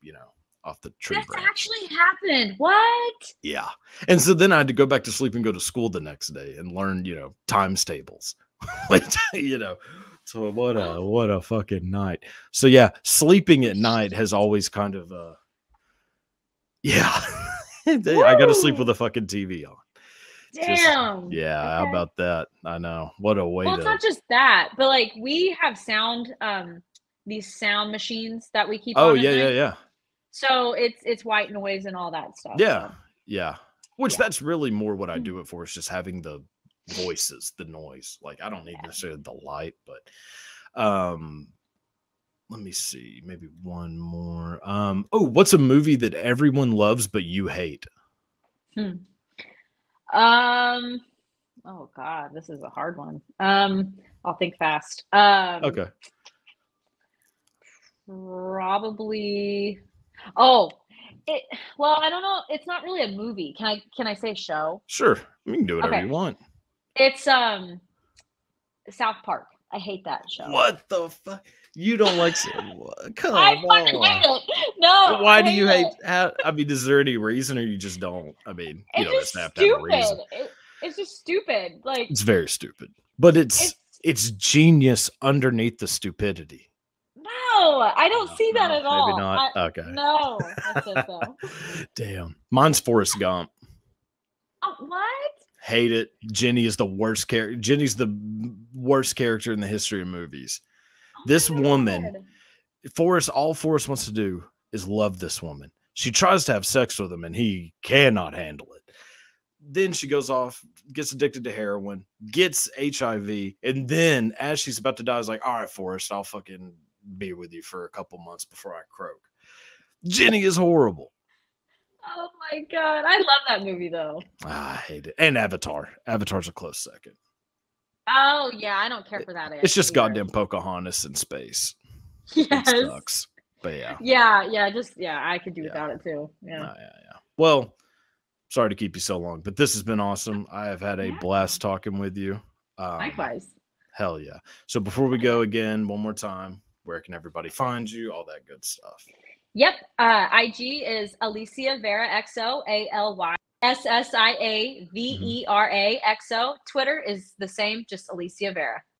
Speaker 1: off the tree.
Speaker 2: That's actually happened. What?
Speaker 1: Yeah. And so then I had to go back to sleep and go to school the next day and learn, times tables. Like, So what a fucking night. So yeah, sleeping at night has always kind of yeah. I gotta sleep with a fucking TV on.
Speaker 2: Damn.
Speaker 1: Yeah, how
Speaker 2: Okay.
Speaker 1: about that? I know. What a way
Speaker 2: Well,
Speaker 1: to
Speaker 2: it's not just that, but like we have sound, these sound machines that we keep
Speaker 1: Oh
Speaker 2: on at
Speaker 1: yeah, yeah,
Speaker 2: night.
Speaker 1: yeah.
Speaker 2: So it's white noise and all that stuff.
Speaker 1: Yeah.
Speaker 2: So
Speaker 1: Yeah. Which
Speaker 2: yeah.
Speaker 1: that's really more what I do it for, is just having the voices, the noise. Like I don't need necessarily the light, but let me see, maybe one more. Oh, what's a movie that everyone loves but you hate?
Speaker 2: Hmm. Um. Oh God, this is a hard one. I'll think fast.
Speaker 1: Okay.
Speaker 2: Probably. Oh, it. Well, I don't know. It's not really a movie. Can I say show?
Speaker 1: Sure. You can do whatever
Speaker 2: Okay.
Speaker 1: you want.
Speaker 2: It's South Park. I hate that show.
Speaker 1: What the fuck? You don't like come
Speaker 2: I fucking hate
Speaker 1: on.
Speaker 2: it. No,
Speaker 1: Why
Speaker 2: I
Speaker 1: do
Speaker 2: hate
Speaker 1: you hate
Speaker 2: it.
Speaker 1: how, I mean, is there any reason or you just don't? I mean, you
Speaker 2: It's
Speaker 1: don't necessarily
Speaker 2: just
Speaker 1: have to have a reason.
Speaker 2: stupid. It's just stupid. Like
Speaker 1: It's very stupid. But
Speaker 2: it's
Speaker 1: it's genius underneath the stupidity.
Speaker 2: no, I don't
Speaker 1: No,
Speaker 2: see that
Speaker 1: no,
Speaker 2: at
Speaker 1: maybe
Speaker 2: all.
Speaker 1: not. Okay.
Speaker 2: No, that's it though.
Speaker 1: Damn. Mine's Forrest Gump.
Speaker 2: Oh, what?
Speaker 1: Hate it. Jenny is the worst character. Jenny's the worst character in the history of movies.
Speaker 2: Oh
Speaker 1: This
Speaker 2: my
Speaker 1: woman,
Speaker 2: God.
Speaker 1: all Forrest wants to do is love this woman. She tries to have sex with him and he cannot handle it. Then she goes off, gets addicted to heroin, gets HIV, and then as she's about to die, is like, all right, Forrest, I'll fucking be with you for a couple months before I croak. Jenny is horrible.
Speaker 2: Oh my God. I love that movie though.
Speaker 1: I hate it. And Avatar. Avatar's a close second.
Speaker 2: Oh yeah, I don't care for that.
Speaker 1: It's just
Speaker 2: either.
Speaker 1: goddamn Pocahontas in space.
Speaker 2: Yes.
Speaker 1: It sucks. But yeah.
Speaker 2: Yeah, I could do without it too. Yeah.
Speaker 1: Yeah. Well, sorry to keep you so long, but this has been awesome. I have had a blast talking with you.
Speaker 2: Likewise.
Speaker 1: Hell yeah. So before we go again, one more time, where can everybody find you? All that good stuff.
Speaker 2: Yep. IG is Alyssia Vera XO, ALYSSIAVERA XO. Twitter is the same, just Alyssia Vera.